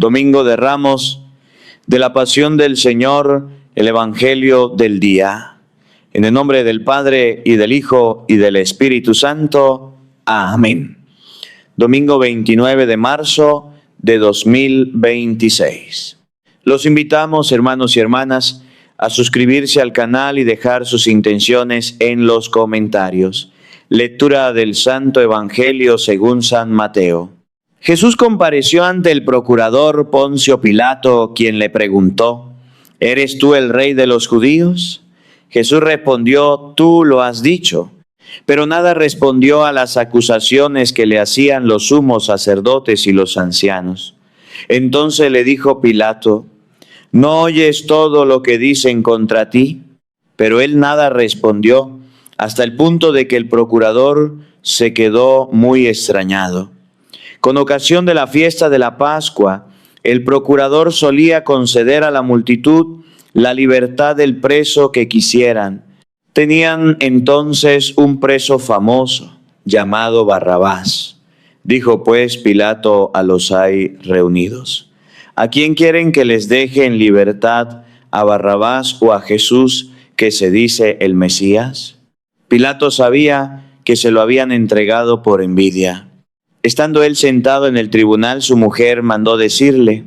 Domingo de Ramos, de la Pasión del Señor, el Evangelio del día. En el nombre del Padre, y del Hijo, y del Espíritu Santo. Amén. Domingo 29 de marzo de 2026. Los invitamos, hermanos y hermanas, a suscribirse al canal y dejar sus intenciones en los comentarios. Lectura del Santo Evangelio según San Mateo. Jesús compareció ante el procurador Poncio Pilato, quien le preguntó: ¿Eres tú el rey de los judíos? Jesús respondió: Tú lo has dicho. Pero nada respondió a las acusaciones que le hacían los sumos sacerdotes y los ancianos. Entonces le dijo Pilato: ¿No oyes todo lo que dicen contra ti? Pero él nada respondió, hasta el punto de que el procurador se quedó muy extrañado. Con ocasión de la fiesta de la Pascua, el procurador solía conceder a la multitud la libertad del preso que quisieran. Tenían entonces un preso famoso, llamado Barrabás. Dijo pues Pilato a los ahí reunidos: ¿A quién quieren que les deje en libertad, a Barrabás o a Jesús, que se dice el Mesías? Pilato sabía que se lo habían entregado por envidia. Estando él sentado en el tribunal, su mujer mandó decirle: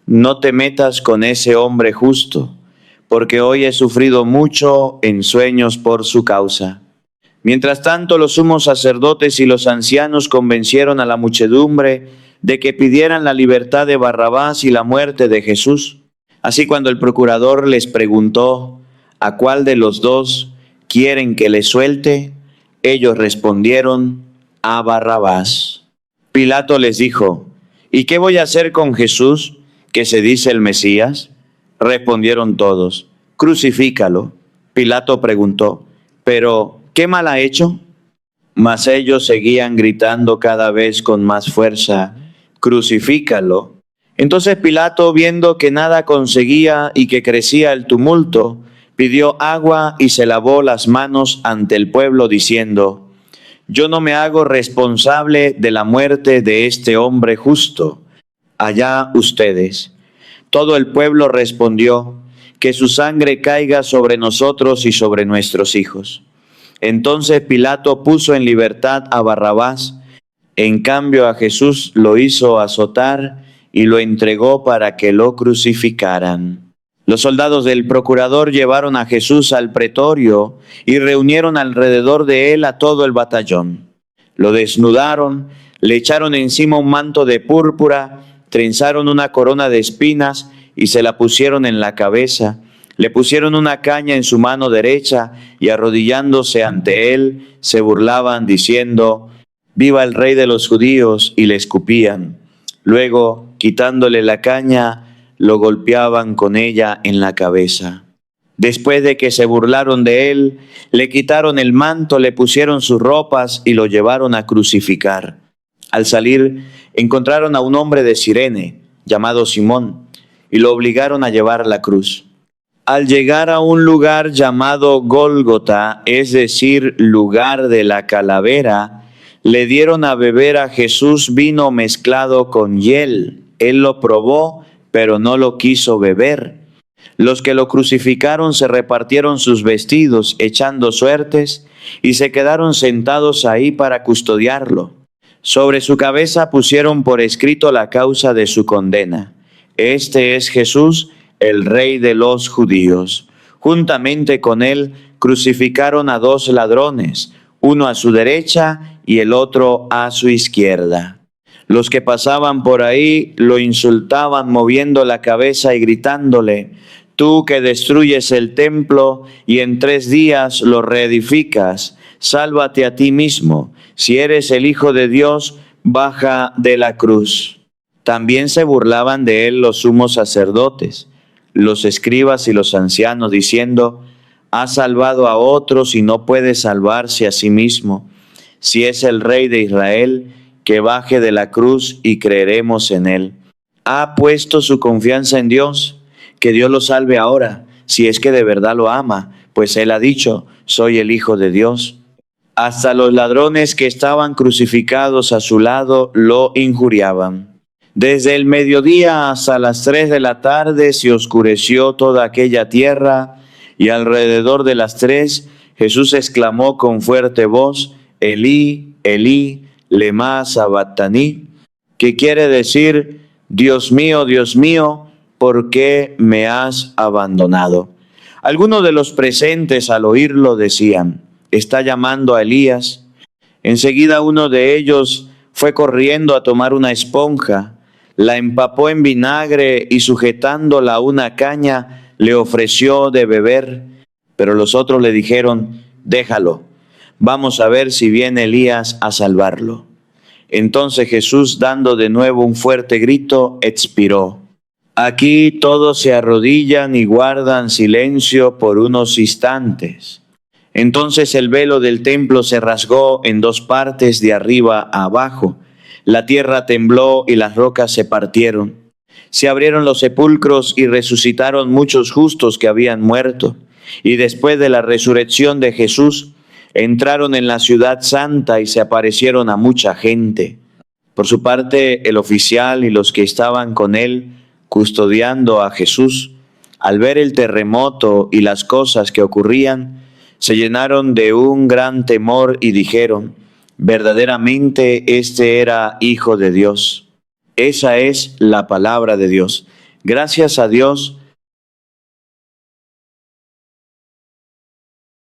No te metas con ese hombre justo, porque hoy he sufrido mucho en sueños por su causa. Mientras tanto, los sumos sacerdotes y los ancianos convencieron a la muchedumbre de que pidieran la libertad de Barrabás y la muerte de Jesús. Así, cuando el procurador les preguntó a cuál de los dos quieren que le suelte, ellos respondieron: a Barrabás. Pilato les dijo: ¿Y qué voy a hacer con Jesús, que se dice el Mesías? Respondieron todos: Crucifícalo. Pilato preguntó: ¿Pero qué mal ha hecho? Mas ellos seguían gritando cada vez con más fuerza: Crucifícalo. Entonces Pilato, viendo que nada conseguía y que crecía el tumulto, pidió agua y se lavó las manos ante el pueblo, diciendo: Yo no me hago responsable de la muerte de este hombre justo. Allá ustedes. Todo el pueblo respondió: Que su sangre caiga sobre nosotros y sobre nuestros hijos. Entonces Pilato puso en libertad a Barrabás. En cambio a Jesús lo hizo azotar y lo entregó para que lo crucificaran. Los soldados del procurador llevaron a Jesús al pretorio y reunieron alrededor de él a todo el batallón. Lo desnudaron, le echaron encima un manto de púrpura, trenzaron una corona de espinas y se la pusieron en la cabeza. Le pusieron una caña en su mano derecha y, arrodillándose ante él, se burlaban diciendo: «¡Viva el Rey de los judíos!» y le escupían. Luego, quitándole la caña, lo golpeaban con ella en la cabeza. Después de que se burlaron de él, le quitaron el manto, le pusieron sus ropas y lo llevaron a crucificar. Al salir, encontraron a un hombre de Cirene, llamado Simón, y lo obligaron a llevar la cruz. Al llegar a un lugar llamado Gólgota, es decir, lugar de la calavera, le dieron a beber a Jesús vino mezclado con hiel. Él lo probó, pero no lo quiso beber. Los que lo crucificaron se repartieron sus vestidos, echando suertes, y se quedaron sentados ahí para custodiarlo. Sobre su cabeza pusieron por escrito la causa de su condena: Este es Jesús, el Rey de los judíos. Juntamente con él crucificaron a 2 ladrones, uno a su derecha y el otro a su izquierda. Los que pasaban por ahí lo insultaban moviendo la cabeza y gritándole: Tú que destruyes el templo y en 3 días lo reedificas, sálvate a ti mismo. Si eres el Hijo de Dios, baja de la cruz. También se burlaban de él los sumos sacerdotes, los escribas y los ancianos, diciendo: Ha salvado a otros y no puede salvarse a sí mismo. Si es el Rey de Israel, que baje de la cruz y creeremos en él. Ha puesto su confianza en Dios, que Dios lo salve ahora, si es que de verdad lo ama, pues él ha dicho: soy el Hijo de Dios. Hasta los ladrones que estaban crucificados a su lado lo injuriaban. Desde el mediodía hasta las 3 de la tarde se oscureció toda aquella tierra, y alrededor de las 3 Jesús exclamó con fuerte voz: Elí, Elí, lema sabactani, que quiere decir: Dios mío, ¿por qué me has abandonado? Algunos de los presentes al oírlo decían: está llamando a Elías. Enseguida uno de ellos fue corriendo a tomar una esponja, la empapó en vinagre y, sujetándola a una caña, le ofreció de beber. Pero los otros le dijeron: déjalo, vamos a ver si viene Elías a salvarlo. Entonces Jesús, dando de nuevo un fuerte grito, expiró. Aquí todos se arrodillan y guardan silencio por unos instantes. Entonces el velo del templo se rasgó en 2 partes, de arriba a abajo. La tierra tembló y las rocas se partieron. Se abrieron los sepulcros y resucitaron muchos justos que habían muerto. Y después de la resurrección de Jesús, entraron en la ciudad santa y se aparecieron a mucha gente. Por su parte, el oficial y los que estaban con él custodiando a Jesús, al ver el terremoto y las cosas que ocurrían, se llenaron de un gran temor y dijeron: verdaderamente este era Hijo de Dios. Esa es la palabra de Dios. Gracias a Dios.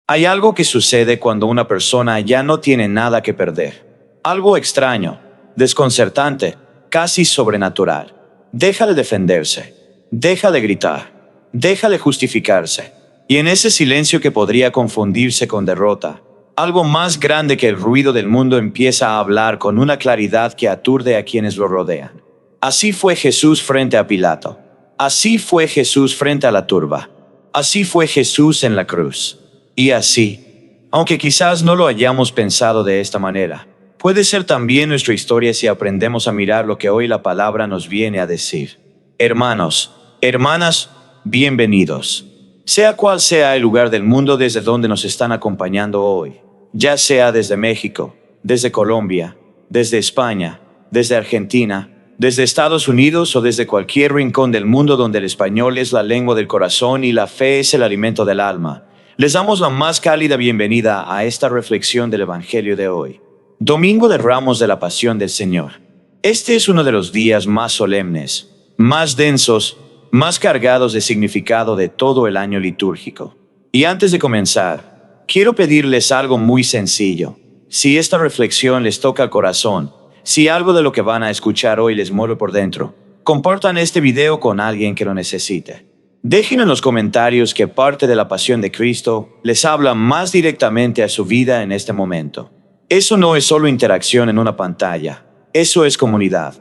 Hay algo que sucede cuando una persona ya no tiene nada que perder. Algo extraño, desconcertante, casi sobrenatural. Deja de defenderse, deja de gritar, deja de justificarse. Y en ese silencio que podría confundirse con derrota, algo más grande que el ruido del mundo empieza a hablar con una claridad que aturde a quienes lo rodean. Así fue Jesús frente a Pilato. Así fue Jesús frente a la turba. Así fue Jesús en la cruz. Y así, aunque quizás no lo hayamos pensado de esta manera, puede ser también nuestra historia si aprendemos a mirar lo que hoy la palabra nos viene a decir. Hermanos, hermanas, bienvenidos. Sea cual sea el lugar del mundo desde donde nos están acompañando hoy, ya sea desde México, desde Colombia, desde España, desde Argentina, desde Estados Unidos o desde cualquier rincón del mundo donde el español es la lengua del corazón y la fe es el alimento del alma, les damos la más cálida bienvenida a esta reflexión del Evangelio de hoy, Domingo de Ramos de la Pasión del Señor. Este es uno de los días más solemnes, más densos, más cargados de significado de todo el año litúrgico. Y antes de comenzar, quiero pedirles algo muy sencillo. Si esta reflexión les toca el corazón, si algo de lo que van a escuchar hoy les mueve por dentro, compartan este video con alguien que lo necesite. Dejen en los comentarios qué parte de la pasión de Cristo les habla más directamente a su vida en este momento. Eso no es solo interacción en una pantalla, eso es comunidad,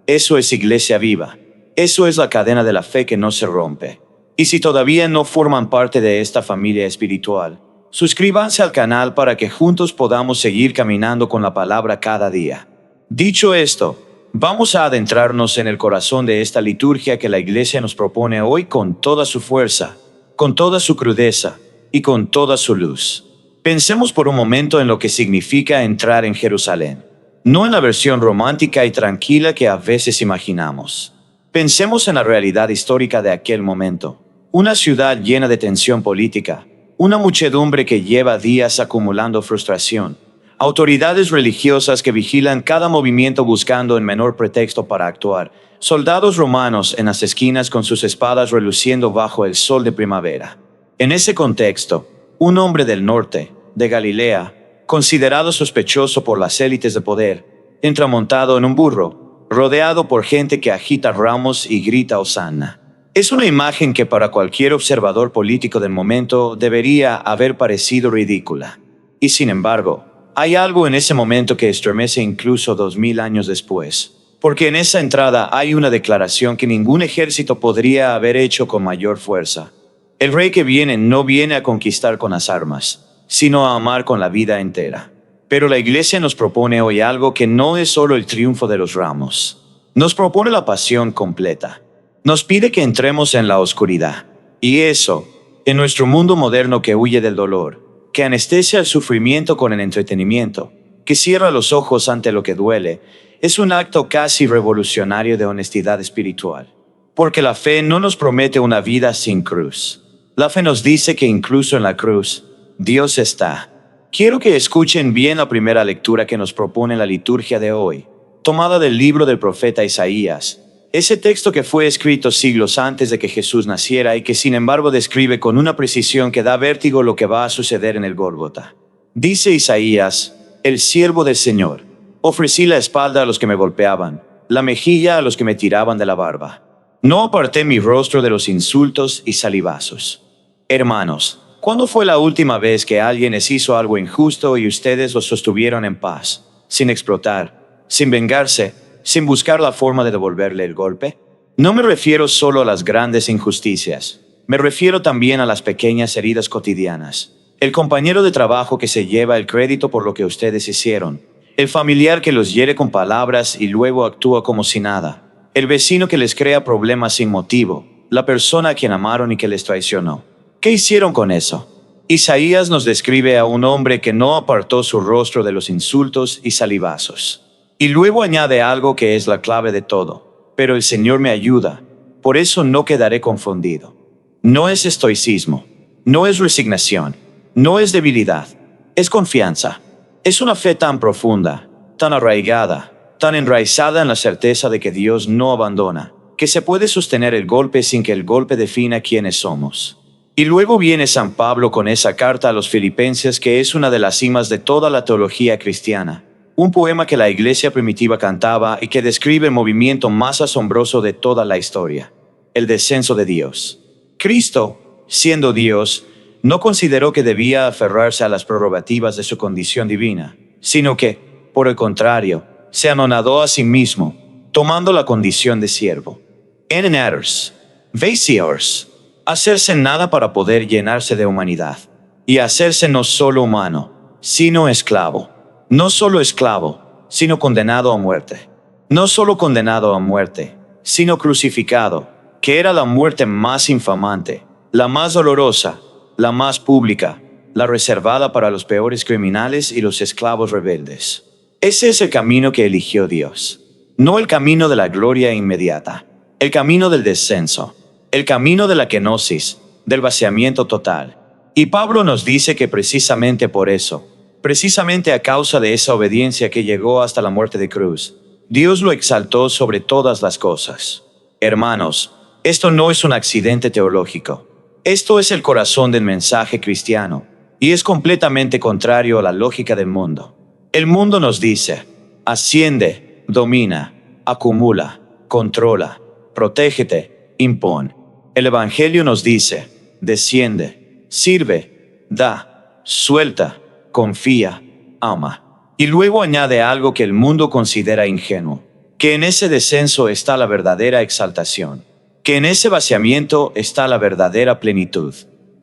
eso es iglesia viva, eso es la cadena de la fe que no se rompe. Y si todavía no forman parte de esta familia espiritual, suscríbanse al canal para que juntos podamos seguir caminando con la palabra cada día. Dicho esto, vamos a adentrarnos en el corazón de esta liturgia que la Iglesia nos propone hoy con toda su fuerza, con toda su crudeza y con toda su luz. Pensemos por un momento en lo que significa entrar en Jerusalén, no en la versión romántica y tranquila que a veces imaginamos. Pensemos en la realidad histórica de aquel momento, una ciudad llena de tensión política, una muchedumbre que lleva días acumulando frustración, autoridades religiosas que vigilan cada movimiento buscando el menor pretexto para actuar, soldados romanos en las esquinas con sus espadas reluciendo bajo el sol de primavera. En ese contexto, un hombre del norte, de Galilea, considerado sospechoso por las élites de poder, entra montado en un burro, rodeado por gente que agita ramos y grita hosana. Es una imagen que para cualquier observador político del momento debería haber parecido ridícula. Y sin embargo, hay algo en ese momento que estremece incluso 2000 años después, porque en esa entrada hay una declaración que ningún ejército podría haber hecho con mayor fuerza. El rey que viene no viene a conquistar con las armas, sino a amar con la vida entera. Pero la Iglesia nos propone hoy algo que no es solo el triunfo de los ramos. Nos propone la pasión completa. Nos pide que entremos en la oscuridad. Y eso, en nuestro mundo moderno que huye del dolor, que anestesia el sufrimiento con el entretenimiento, que cierra los ojos ante lo que duele, es un acto casi revolucionario de honestidad espiritual. Porque la fe no nos promete una vida sin cruz. La fe nos dice que incluso en la cruz, Dios está. Quiero que escuchen bien la primera lectura que nos propone la liturgia de hoy, tomada del libro del profeta Isaías. Ese texto que fue escrito siglos antes de que Jesús naciera y que sin embargo describe con una precisión que da vértigo lo que va a suceder en el Gólgota. Dice Isaías, el siervo del Señor, ofrecí la espalda a los que me golpeaban, la mejilla a los que me tiraban de la barba. No aparté mi rostro de los insultos y salivazos. Hermanos, ¿cuándo fue la última vez que alguien les hizo algo injusto y ustedes los sostuvieron en paz, sin explotar, sin vengarse, sin buscar la forma de devolverle el golpe? No me refiero solo a las grandes injusticias. Me refiero también a las pequeñas heridas cotidianas. El compañero de trabajo que se lleva el crédito por lo que ustedes hicieron. El familiar que los hiere con palabras y luego actúa como si nada. El vecino que les crea problemas sin motivo. La persona a quien amaron y que les traicionó. ¿Qué hicieron con eso? Isaías nos describe a un hombre que no apartó su rostro de los insultos y salivazos. Y luego añade algo que es la clave de todo. Pero el Señor me ayuda, por eso no quedaré confundido. No es estoicismo, no es resignación, no es debilidad, es confianza. Es una fe tan profunda, tan arraigada, tan enraizada en la certeza de que Dios no abandona, que se puede sostener el golpe sin que el golpe defina quiénes somos. Y luego viene San Pablo con esa carta a los Filipenses que es una de las cimas de toda la teología cristiana. Un poema que la iglesia primitiva cantaba y que describe el movimiento más asombroso de toda la historia, el descenso de Dios. Cristo, siendo Dios, no consideró que debía aferrarse a las prerrogativas de su condición divina, sino que, por el contrario, se anonadó a sí mismo, tomando la condición de siervo. Enenaros, vaciaos, hacerse nada para poder llenarse de humanidad, y hacerse no solo humano, sino esclavo. No solo esclavo, sino condenado a muerte. No solo condenado a muerte, sino crucificado, que era la muerte más infamante, la más dolorosa, la más pública, la reservada para los peores criminales y los esclavos rebeldes. Ese es el camino que eligió Dios. No el camino de la gloria inmediata, el camino del descenso, el camino de la kenosis, del vaciamiento total. Y Pablo nos dice que precisamente por eso, precisamente a causa de esa obediencia que llegó hasta la muerte de cruz, Dios lo exaltó sobre todas las cosas. Hermanos, esto no es un accidente teológico. Esto es el corazón del mensaje cristiano, y es completamente contrario a la lógica del mundo. El mundo nos dice, asciende, domina, acumula, controla, protégete, impón. El Evangelio nos dice, desciende, sirve, da, suelta, confía, ama. Y luego añade algo que el mundo considera ingenuo, que en ese descenso está la verdadera exaltación, que en ese vaciamiento está la verdadera plenitud,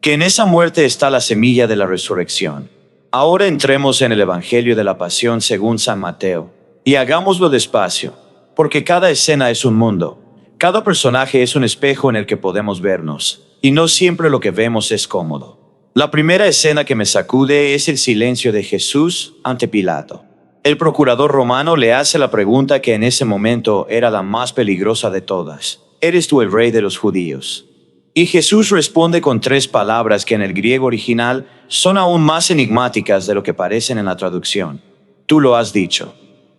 que en esa muerte está la semilla de la resurrección. Ahora entremos en el Evangelio de la Pasión según San Mateo, y hagámoslo despacio, porque cada escena es un mundo, cada personaje es un espejo en el que podemos vernos, y no siempre lo que vemos es cómodo. La primera escena que me sacude es el silencio de Jesús ante Pilato. El procurador romano le hace la pregunta que en ese momento era la más peligrosa de todas. ¿Eres tú el rey de los judíos? Y Jesús responde con 3 palabras que en el griego original son aún más enigmáticas de lo que parecen en la traducción. Tú lo has dicho.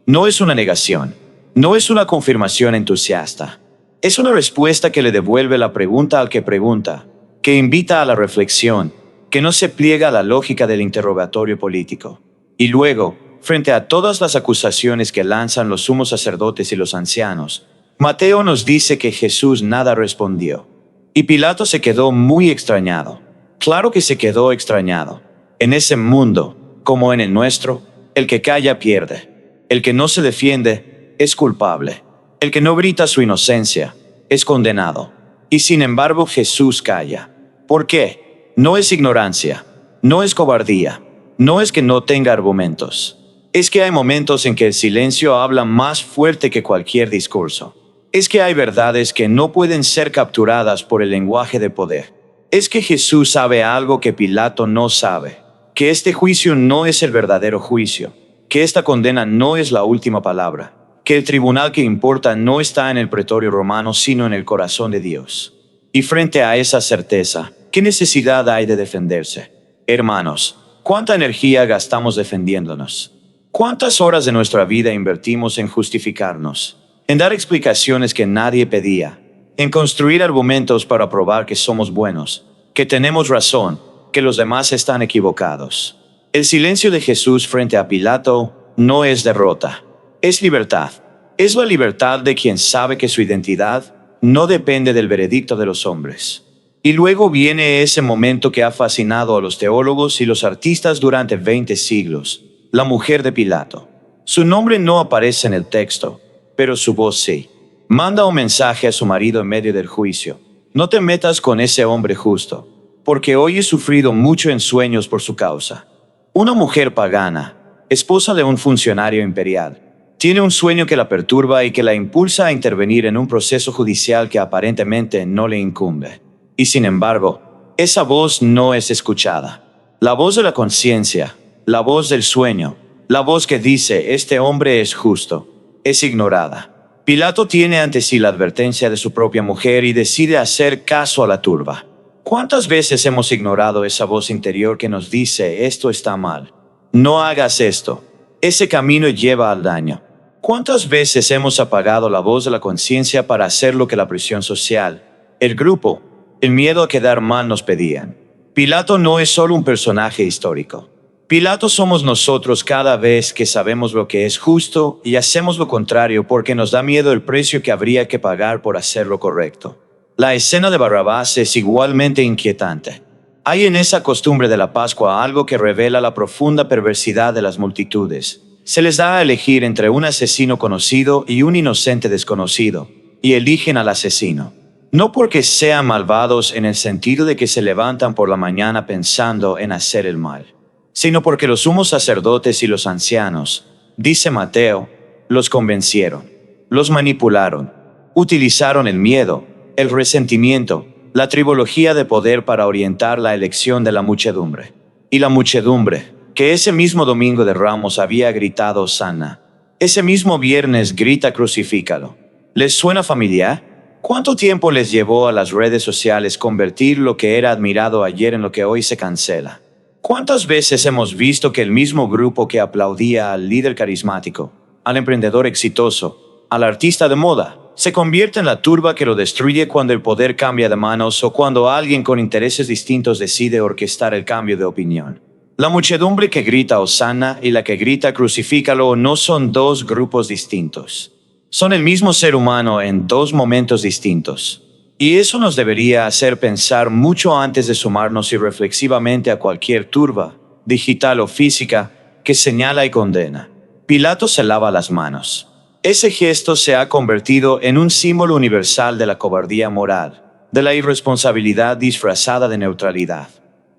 No es una negación, no es una confirmación entusiasta. Es una respuesta que le devuelve la pregunta al que pregunta, que invita a la reflexión, que no se pliega a la lógica del interrogatorio político. Y luego, frente a todas las acusaciones que lanzan los sumos sacerdotes y los ancianos, Mateo nos dice que Jesús nada respondió. Y Pilato se quedó muy extrañado. Claro que se quedó extrañado. En ese mundo, como en el nuestro, el que calla pierde. El que no se defiende es culpable. El que no grita su inocencia es condenado. Y sin embargo Jesús calla. ¿Por qué? No es ignorancia, no es cobardía, no es que no tenga argumentos. Es que hay momentos en que el silencio habla más fuerte que cualquier discurso. Es que hay verdades que no pueden ser capturadas por el lenguaje de poder. Es que Jesús sabe algo que Pilato no sabe, que este juicio no es el verdadero juicio, que esta condena no es la última palabra, que el tribunal que importa no está en el pretorio romano, sino en el corazón de Dios. Y frente a esa certeza, ¿qué necesidad hay de defenderse? Hermanos, ¿cuánta energía gastamos defendiéndonos? ¿Cuántas horas de nuestra vida invertimos en justificarnos, en dar explicaciones que nadie pedía, en construir argumentos para probar que somos buenos, que tenemos razón, que los demás están equivocados? El silencio de Jesús frente a Pilato no es derrota, es libertad. Es la libertad de quien sabe que su identidad no depende del veredicto de los hombres. Y luego viene ese momento que ha fascinado a los teólogos y los artistas durante 20 siglos, la mujer de Pilato. Su nombre no aparece en el texto, pero su voz sí. Manda un mensaje a su marido en medio del juicio: no te metas con ese hombre justo, porque hoy he sufrido mucho en sueños por su causa. Una mujer pagana, esposa de un funcionario imperial, tiene un sueño que la perturba y que la impulsa a intervenir en un proceso judicial que aparentemente no le incumbe. Y sin embargo, esa voz no es escuchada. La voz de la conciencia, la voz del sueño, la voz que dice este hombre es justo, es ignorada. Pilato tiene ante sí la advertencia de su propia mujer y decide hacer caso a la turba. ¿Cuántas veces hemos ignorado esa voz interior que nos dice esto está mal? No hagas esto. Ese camino lleva al daño. ¿Cuántas veces hemos apagado la voz de la conciencia para hacer lo que la presión social, el grupo, el miedo a quedar mal nos pedían? Pilato no es solo un personaje histórico. Pilato somos nosotros cada vez que sabemos lo que es justo y hacemos lo contrario porque nos da miedo el precio que habría que pagar por hacer lo correcto. La escena de Barrabás es igualmente inquietante. Hay en esa costumbre de la Pascua algo que revela la profunda perversidad de las multitudes. Se les da a elegir entre un asesino conocido y un inocente desconocido, y eligen al asesino. No porque sean malvados en el sentido de que se levantan por la mañana pensando en hacer el mal, sino porque los sumos sacerdotes y los ancianos, dice Mateo, los convencieron, los manipularon, utilizaron el miedo, el resentimiento, la tribología de poder para orientar la elección de la muchedumbre. Y la muchedumbre, que ese mismo domingo de Ramos había gritado Hosana, ese mismo viernes grita crucifícalo. ¿Les suena familiar? ¿Cuánto tiempo les llevó a las redes sociales convertir lo que era admirado ayer en lo que hoy se cancela? ¿Cuántas veces hemos visto que el mismo grupo que aplaudía al líder carismático, al emprendedor exitoso, al artista de moda, se convierte en la turba que lo destruye cuando el poder cambia de manos o cuando alguien con intereses distintos decide orquestar el cambio de opinión? La muchedumbre que grita Hosana y la que grita crucifícalo no son dos grupos distintos. Son el mismo ser humano en dos momentos distintos. Y eso nos debería hacer pensar mucho antes de sumarnos irreflexivamente a cualquier turba, digital o física, que señala y condena. Pilato se lava las manos. Ese gesto se ha convertido en un símbolo universal de la cobardía moral, de la irresponsabilidad disfrazada de neutralidad.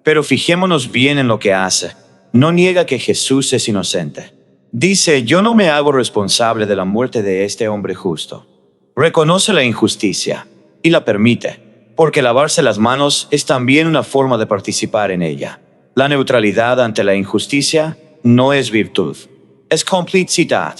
Pero fijémonos bien en lo que hace. No niega que Jesús es inocente. Dice, yo no me hago responsable de la muerte de este hombre justo. Reconoce la injusticia y la permite, porque lavarse las manos es también una forma de participar en ella. La neutralidad ante la injusticia no es virtud, es complicidad.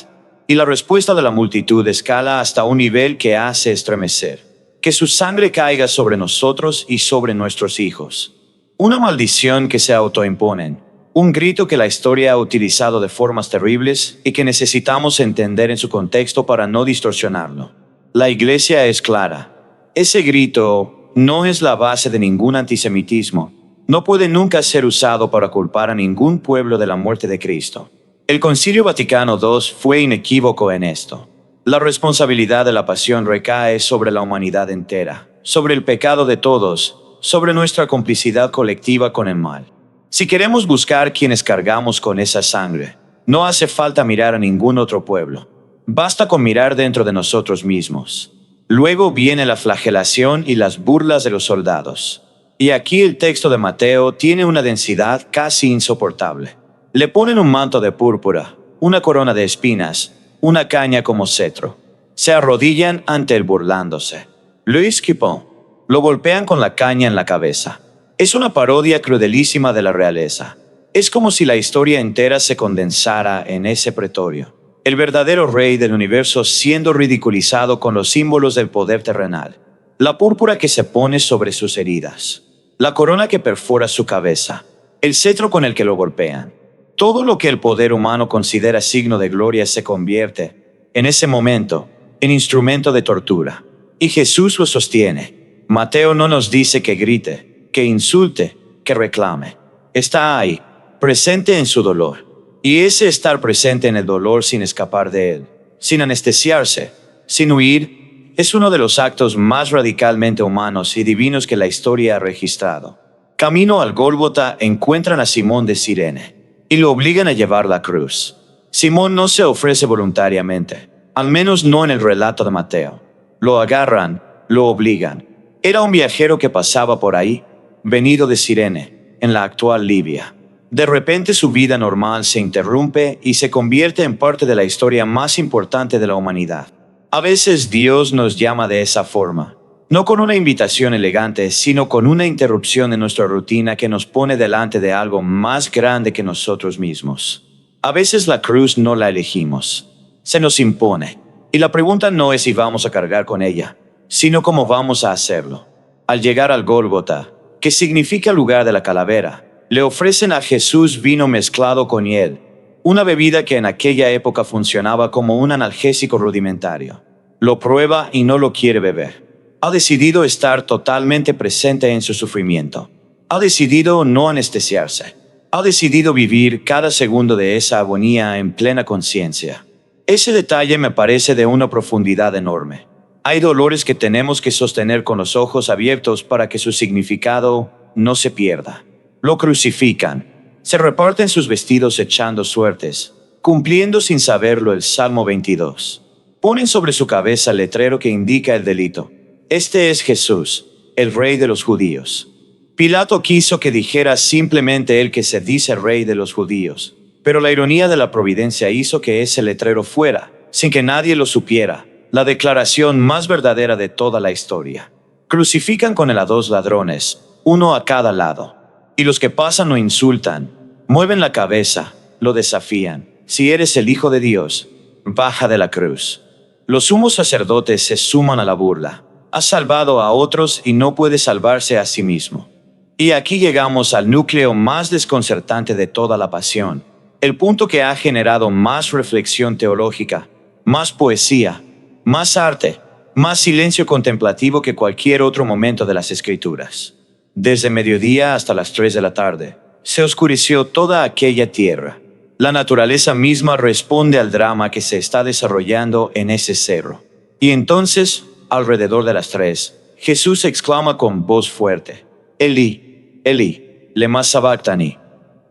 Y la respuesta de la multitud escala hasta un nivel que hace estremecer. Que su sangre caiga sobre nosotros y sobre nuestros hijos. Una maldición que se autoimponen, un grito que la historia ha utilizado de formas terribles y que necesitamos entender en su contexto para no distorsionarlo. La Iglesia es clara. Ese grito no es la base de ningún antisemitismo. No puede nunca ser usado para culpar a ningún pueblo de la muerte de Cristo. El Concilio Vaticano II fue inequívoco en esto. La responsabilidad de la pasión recae sobre la humanidad entera, sobre el pecado de todos, sobre nuestra complicidad colectiva con el mal. Si queremos buscar quienes cargamos con esa sangre, no hace falta mirar a ningún otro pueblo. Basta con mirar dentro de nosotros mismos. Luego viene la flagelación y las burlas de los soldados. Y aquí el texto de Mateo tiene una densidad casi insoportable. Le ponen un manto de púrpura, una corona de espinas, una caña como cetro. Se arrodillan ante él burlándose. Louis Quipon. Lo golpean con la caña en la cabeza. Es una parodia crudelísima de la realeza. Es como si la historia entera se condensara en ese pretorio. el verdadero rey del universo siendo ridiculizado con los símbolos del poder terrenal, la púrpura que se pone sobre sus heridas, la corona que perfora su cabeza, el cetro con el que lo golpean. Todo lo que el poder humano considera signo de gloria se convierte, en ese momento, en instrumento de tortura. Y Jesús lo sostiene. Mateo no nos dice que grite, que insulte, que reclame. Está ahí, presente en su dolor. Y ese estar presente en el dolor sin escapar de él, sin anestesiarse, sin huir, es uno de los actos más radicalmente humanos y divinos que la historia ha registrado. Camino al Gólgota encuentran a Simón de Cirene y lo obligan a llevar la cruz. Simón no se ofrece voluntariamente, al menos no en el relato de Mateo. Lo agarran, lo obligan. Era un viajero que pasaba por ahí, venido de Cirene, en la actual Libia. De repente su vida normal se interrumpe y se convierte en parte de la historia más importante de la humanidad. A veces Dios nos llama de esa forma, no con una invitación elegante, sino con una interrupción de nuestra rutina que nos pone delante de algo más grande que nosotros mismos. A veces la cruz no la elegimos, se nos impone. Y la pregunta no es si vamos a cargar con ella, sino cómo vamos a hacerlo. Al llegar al Gólgota, que significa lugar de la calavera, le ofrecen a Jesús vino mezclado con hiel, una bebida que en aquella época funcionaba como un analgésico rudimentario. Lo prueba y no lo quiere beber. Ha decidido estar totalmente presente en su sufrimiento. Ha decidido no anestesiarse. Ha decidido vivir cada segundo de esa agonía en plena conciencia. Ese detalle me parece de una profundidad enorme. Hay dolores que tenemos que sostener con los ojos abiertos para que su significado no se pierda. Lo crucifican. Se reparten sus vestidos echando suertes, cumpliendo sin saberlo el Salmo 22. Ponen sobre su cabeza el letrero que indica el delito. Este es Jesús, el rey de los judíos. Pilato quiso que dijera simplemente el que se dice rey de los judíos. Pero la ironía de la providencia hizo que ese letrero fuera, sin que nadie lo supiera, la declaración más verdadera de toda la historia. Crucifican con él a 2 ladrones, uno a cada lado. Y los que pasan lo insultan, mueven la cabeza, lo desafían. Si eres el Hijo de Dios, baja de la cruz. Los sumos sacerdotes se suman a la burla. Has salvado a otros y no puede salvarse a sí mismo. Y aquí llegamos al núcleo más desconcertante de toda la pasión. El punto que ha generado más reflexión teológica, más poesía, más arte, más silencio contemplativo que cualquier otro momento de las Escrituras. Desde mediodía hasta las 3 de la tarde, se oscureció toda aquella tierra. La naturaleza misma responde al drama que se está desarrollando en ese cerro. Y entonces, alrededor de las 3, Jesús exclama con voz fuerte: Elí, Elí, lema sabactani.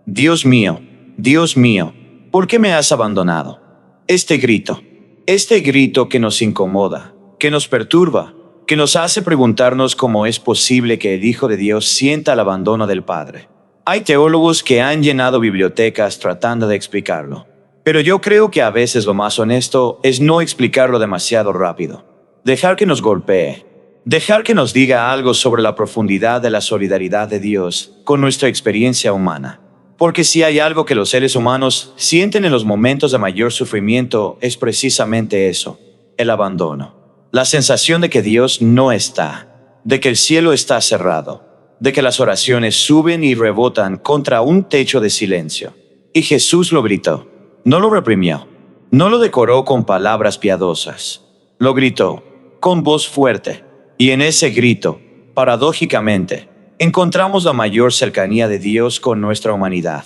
Dios mío, ¿por qué me has abandonado? Este grito que nos incomoda, que nos perturba, que nos hace preguntarnos cómo es posible que el Hijo de Dios sienta el abandono del Padre. Hay teólogos que han llenado bibliotecas tratando de explicarlo, pero yo creo que a veces lo más honesto es no explicarlo demasiado rápido. Dejar que nos golpee, dejar que nos diga algo sobre la profundidad de la solidaridad de Dios con nuestra experiencia humana. Porque si hay algo que los seres humanos sienten en los momentos de mayor sufrimiento es precisamente eso, el abandono. La sensación de que Dios no está, de que el cielo está cerrado, de que las oraciones suben y rebotan contra un techo de silencio. Y Jesús lo gritó, no lo reprimió, no lo decoró con palabras piadosas, lo gritó con voz fuerte. Y en ese grito, paradójicamente, encontramos la mayor cercanía de Dios con nuestra humanidad.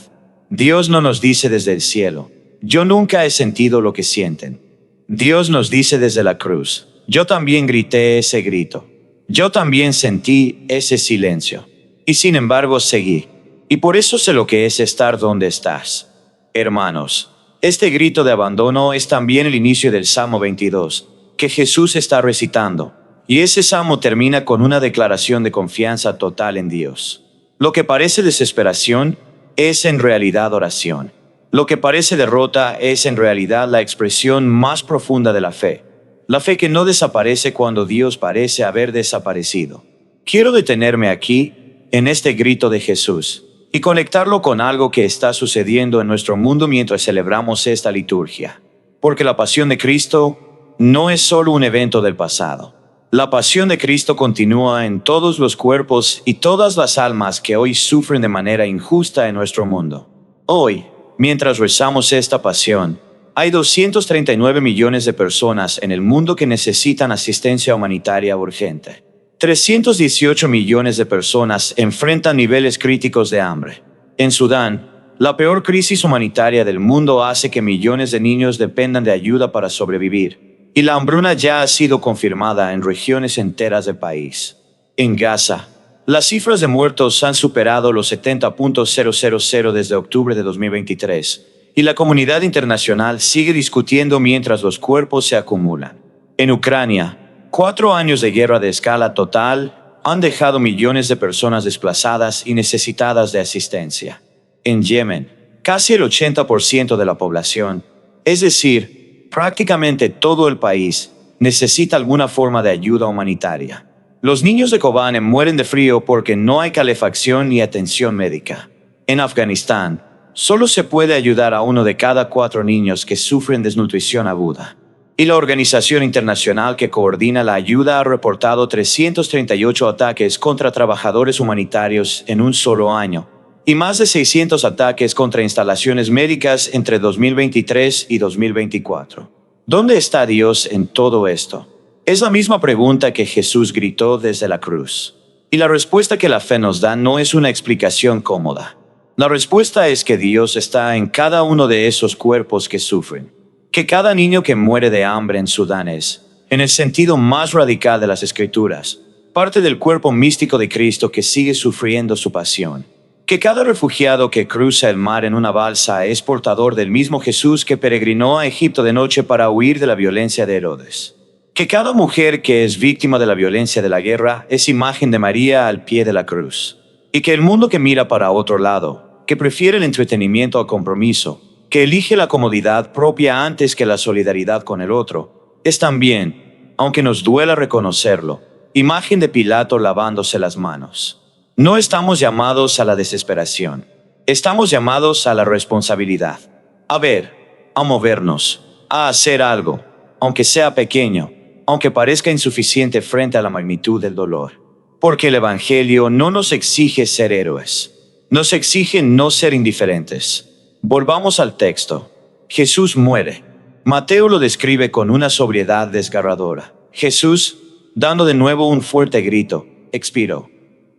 Dios no nos dice desde el cielo, yo nunca he sentido lo que sienten. Dios nos dice desde la cruz, yo también grité ese grito. Yo también sentí ese silencio. Y sin embargo seguí. Y por eso sé lo que es estar donde estás. Hermanos, este grito de abandono es también el inicio del Salmo 22, que Jesús está recitando. Y ese salmo termina con una declaración de confianza total en Dios. Lo que parece desesperación es en realidad oración. Lo que parece derrota es en realidad la expresión más profunda de la fe. La fe que no desaparece cuando Dios parece haber desaparecido. Quiero detenerme aquí, en este grito de Jesús, y conectarlo con algo que está sucediendo en nuestro mundo mientras celebramos esta liturgia. porque la pasión de Cristo no es solo un evento del pasado. La pasión de Cristo continúa en todos los cuerpos y todas las almas que hoy sufren de manera injusta en nuestro mundo. Hoy, mientras rezamos esta pasión, hay 239 millones de personas en el mundo que necesitan asistencia humanitaria urgente. 318 millones de personas enfrentan niveles críticos de hambre. En Sudán, la peor crisis humanitaria del mundo hace que millones de niños dependan de ayuda para sobrevivir. Y la hambruna ya ha sido confirmada en regiones enteras del país. En Gaza, las cifras de muertos han superado los 70.000 desde octubre de 2023, y la comunidad internacional sigue discutiendo mientras los cuerpos se acumulan. En Ucrania, 4 años de guerra de escala total han dejado millones de personas desplazadas y necesitadas de asistencia. En Yemen, casi el 80% de la población, es decir, prácticamente todo el país, necesita alguna forma de ayuda humanitaria. Los niños de Kobane mueren de frío porque no hay calefacción ni atención médica. En Afganistán, solo se puede ayudar a 1 de cada 4 niños que sufren desnutrición aguda. Y la organización internacional que coordina la ayuda ha reportado 338 ataques contra trabajadores humanitarios en un solo año, y más de 600 ataques contra instalaciones médicas entre 2023 y 2024. ¿Dónde está Dios en todo esto? Es la misma pregunta que Jesús gritó desde la cruz. Y la respuesta que la fe nos da no es una explicación cómoda. La respuesta es que Dios está en cada uno de esos cuerpos que sufren. Que cada niño que muere de hambre en Sudán es, en el sentido más radical de las Escrituras, parte del cuerpo místico de Cristo que sigue sufriendo su pasión. Que cada refugiado que cruza el mar en una balsa es portador del mismo Jesús que peregrinó a Egipto de noche para huir de la violencia de Herodes. Que cada mujer que es víctima de la violencia de la guerra es imagen de María al pie de la cruz. Y que el mundo que mira para otro lado, que prefiere el entretenimiento al compromiso, que elige la comodidad propia antes que la solidaridad con el otro, es también, aunque nos duela reconocerlo, imagen de Pilato lavándose las manos. No estamos llamados a la desesperación. Estamos llamados a la responsabilidad. A ver, a movernos, a hacer algo, aunque sea pequeño, aunque parezca insuficiente frente a la magnitud del dolor. Porque el Evangelio no nos exige ser héroes. Nos exige no ser indiferentes. Volvamos al texto. Jesús muere. Mateo lo describe con una sobriedad desgarradora. Jesús, dando de nuevo un fuerte grito, expiró.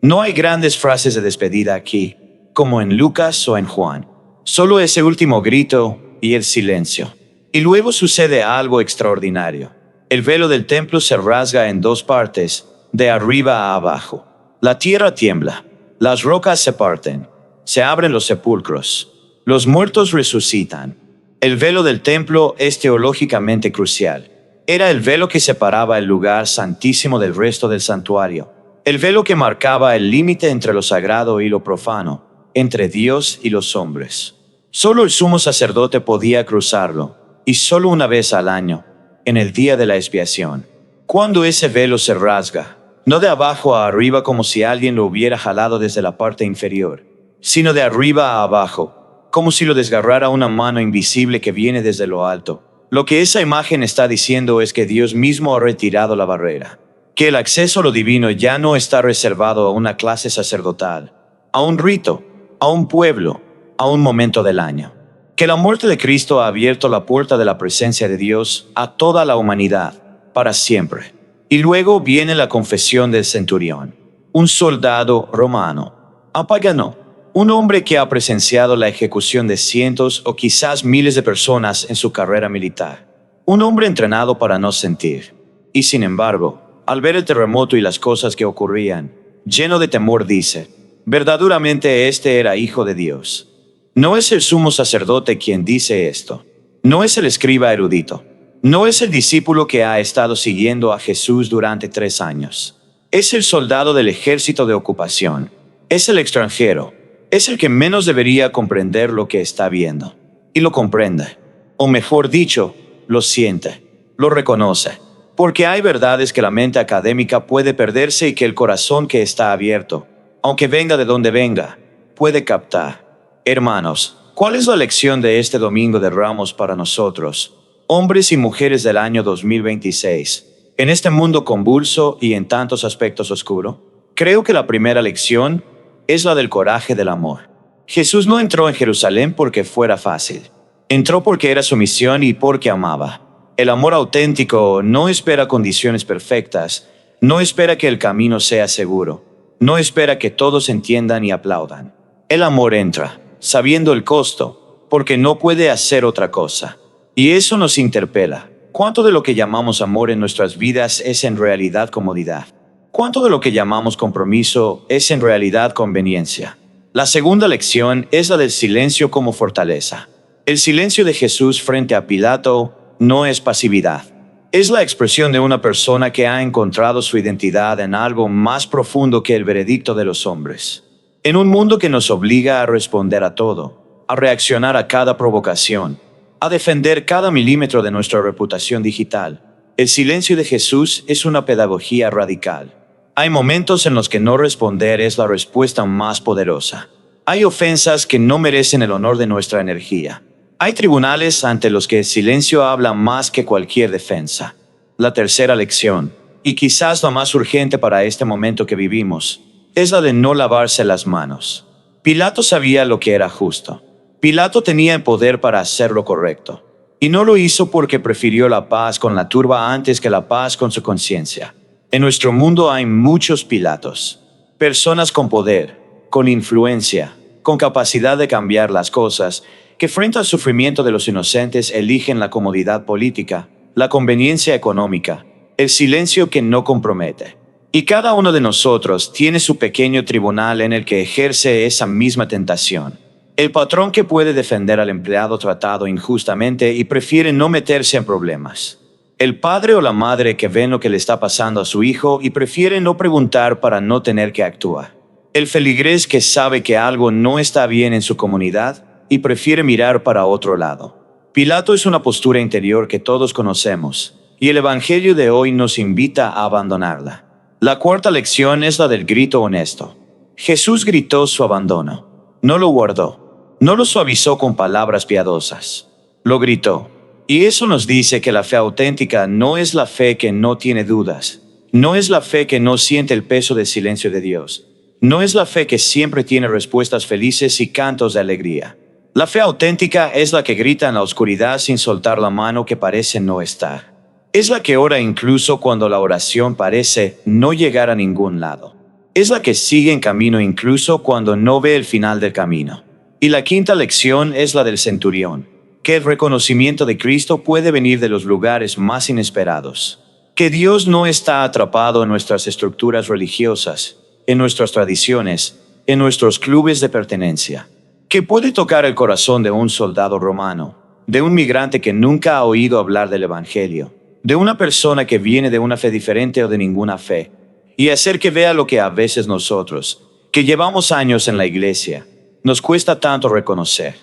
No hay grandes frases de despedida aquí, como en Lucas o en Juan. Solo ese último grito y el silencio. Y luego sucede algo extraordinario. El velo del templo se rasga en 2 partes, de arriba a abajo. La tierra tiembla, las rocas se parten, se abren los sepulcros, los muertos resucitan. El velo del templo es teológicamente crucial. Era el velo que separaba el lugar santísimo del resto del santuario. El velo que marcaba el límite entre lo sagrado y lo profano, entre Dios y los hombres. Solo el sumo sacerdote podía cruzarlo, y solo una vez al año, en el día de la expiación. Cuando ese velo se rasga, no de abajo a arriba como si alguien lo hubiera jalado desde la parte inferior, sino de arriba a abajo, como si lo desgarrara una mano invisible que viene desde lo alto. Lo que esa imagen está diciendo es que Dios mismo ha retirado la barrera. Que el acceso a lo divino ya no está reservado a una clase sacerdotal, a un rito, a un pueblo, a un momento del año. Que la muerte de Cristo ha abierto la puerta de la presencia de Dios a toda la humanidad, para siempre. Y luego viene la confesión del centurión, un soldado romano, apagano, un hombre que ha presenciado la ejecución de cientos o quizás miles de personas en su carrera militar. Un hombre entrenado para no sentir. Y sin embargo, al ver el terremoto y las cosas que ocurrían, lleno de temor dice, verdaderamente este era hijo de Dios. No es el sumo sacerdote quien dice esto. No es el escriba erudito. No es el discípulo que ha estado siguiendo a Jesús durante 3 años. Es el soldado del ejército de ocupación. Es el extranjero. Es el que menos debería comprender lo que está viendo. Y lo comprende. O mejor dicho, lo siente. Lo reconoce. Porque hay verdades que la mente académica puede perderse y que el corazón que está abierto, aunque venga de donde venga, puede captar. Hermanos, ¿cuál es la lección de este Domingo de Ramos para nosotros? hombres y mujeres del año 2026, en este mundo convulso y en tantos aspectos oscuro? Creo que la primera lección es la del coraje del amor. Jesús no entró en Jerusalén porque fuera fácil. Entró porque era su misión y porque amaba. El amor auténtico no espera condiciones perfectas, no espera que el camino sea seguro, no espera que todos entiendan y aplaudan. El amor entra, sabiendo el costo, porque no puede hacer otra cosa. Y eso nos interpela. ¿Cuánto de lo que llamamos amor en nuestras vidas es en realidad comodidad? ¿Cuánto de lo que llamamos compromiso es en realidad conveniencia? La segunda lección es la del silencio como fortaleza. El silencio de Jesús frente a Pilato no es pasividad. Es la expresión de una persona que ha encontrado su identidad en algo más profundo que el veredicto de los hombres. En un mundo que nos obliga a responder a todo, a reaccionar a cada provocación, a defender cada milímetro de nuestra reputación digital, el silencio de Jesús es una pedagogía radical. Hay momentos en los que no responder es la respuesta más poderosa. Hay ofensas que no merecen el honor de nuestra energía. Hay tribunales ante los que el silencio habla más que cualquier defensa. La tercera lección, y quizás la más urgente para este momento que vivimos, es la de no lavarse las manos. Pilato sabía lo que era justo. Pilato tenía el poder para hacer lo correcto. Y no lo hizo porque prefirió la paz con la turba antes que la paz con su conciencia. En nuestro mundo hay muchos Pilatos. Personas con poder, con influencia, con capacidad de cambiar las cosas, que frente al sufrimiento de los inocentes eligen la comodidad política, la conveniencia económica, el silencio que no compromete. Y cada uno de nosotros tiene su pequeño tribunal en el que ejerce esa misma tentación. El patrón que puede defender al empleado tratado injustamente y prefiere no meterse en problemas. El padre o la madre que ven lo que le está pasando a su hijo y prefiere no preguntar para no tener que actuar. El feligrés que sabe que algo no está bien en su comunidad y prefiere mirar para otro lado. Pilato es una postura interior que todos conocemos, y el Evangelio de hoy nos invita a abandonarla. La cuarta lección es la del grito honesto. Jesús gritó su abandono. No lo guardó. No lo suavizó con palabras piadosas. Lo gritó. Y eso nos dice que la fe auténtica no es la fe que no tiene dudas. No es la fe que no siente el peso del silencio de Dios. No es la fe que siempre tiene respuestas felices y cantos de alegría. La fe auténtica es la que grita en la oscuridad sin soltar la mano que parece no estar. Es la que ora incluso cuando la oración parece no llegar a ningún lado. Es la que sigue en camino incluso cuando no ve el final del camino. Y la quinta lección es la del centurión, que el reconocimiento de Cristo puede venir de los lugares más inesperados. Que Dios no está atrapado en nuestras estructuras religiosas, en nuestras tradiciones, en nuestros clubes de pertenencia. Que puede tocar el corazón de un soldado romano, de un migrante que nunca ha oído hablar del Evangelio, de una persona que viene de una fe diferente o de ninguna fe, y hacer que vea lo que a veces nosotros, que llevamos años en la iglesia, nos cuesta tanto reconocer.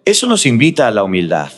Eso nos invita a la humildad,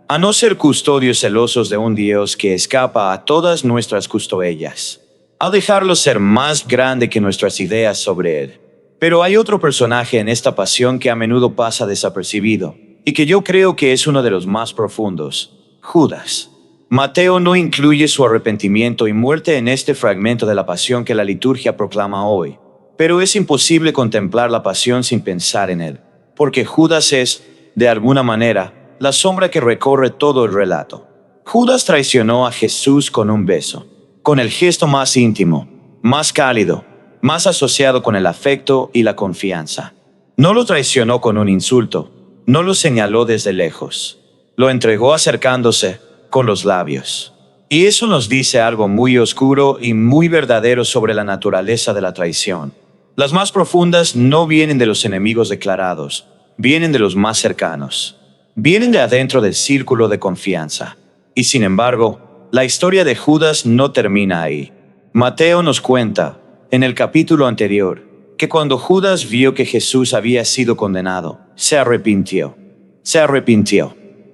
a no ser custodios celosos de un Dios que escapa a todas nuestras custodias, a dejarlo ser más grande que nuestras ideas sobre él. Pero hay otro personaje en esta pasión que a menudo pasa desapercibido, y que yo creo que es uno de los más profundos: Judas. Mateo no incluye su arrepentimiento y muerte en este fragmento de la pasión que la liturgia proclama hoy, pero es imposible contemplar la pasión sin pensar en él, porque Judas es, de alguna manera, la sombra que recorre todo el relato. Judas traicionó a Jesús con un beso, con el gesto más íntimo, más cálido, más asociado con el afecto y la confianza. No lo traicionó con un insulto, no lo señaló desde lejos, lo entregó acercándose con los labios. Y eso nos dice algo muy oscuro y muy verdadero sobre la naturaleza de la traición. Las más profundas no vienen de los enemigos declarados, vienen de los más cercanos. Vienen de adentro del círculo de confianza. Y sin embargo, la historia de Judas no termina ahí. Mateo nos cuenta, en el capítulo anterior, que cuando Judas vio que Jesús había sido condenado, se arrepintió.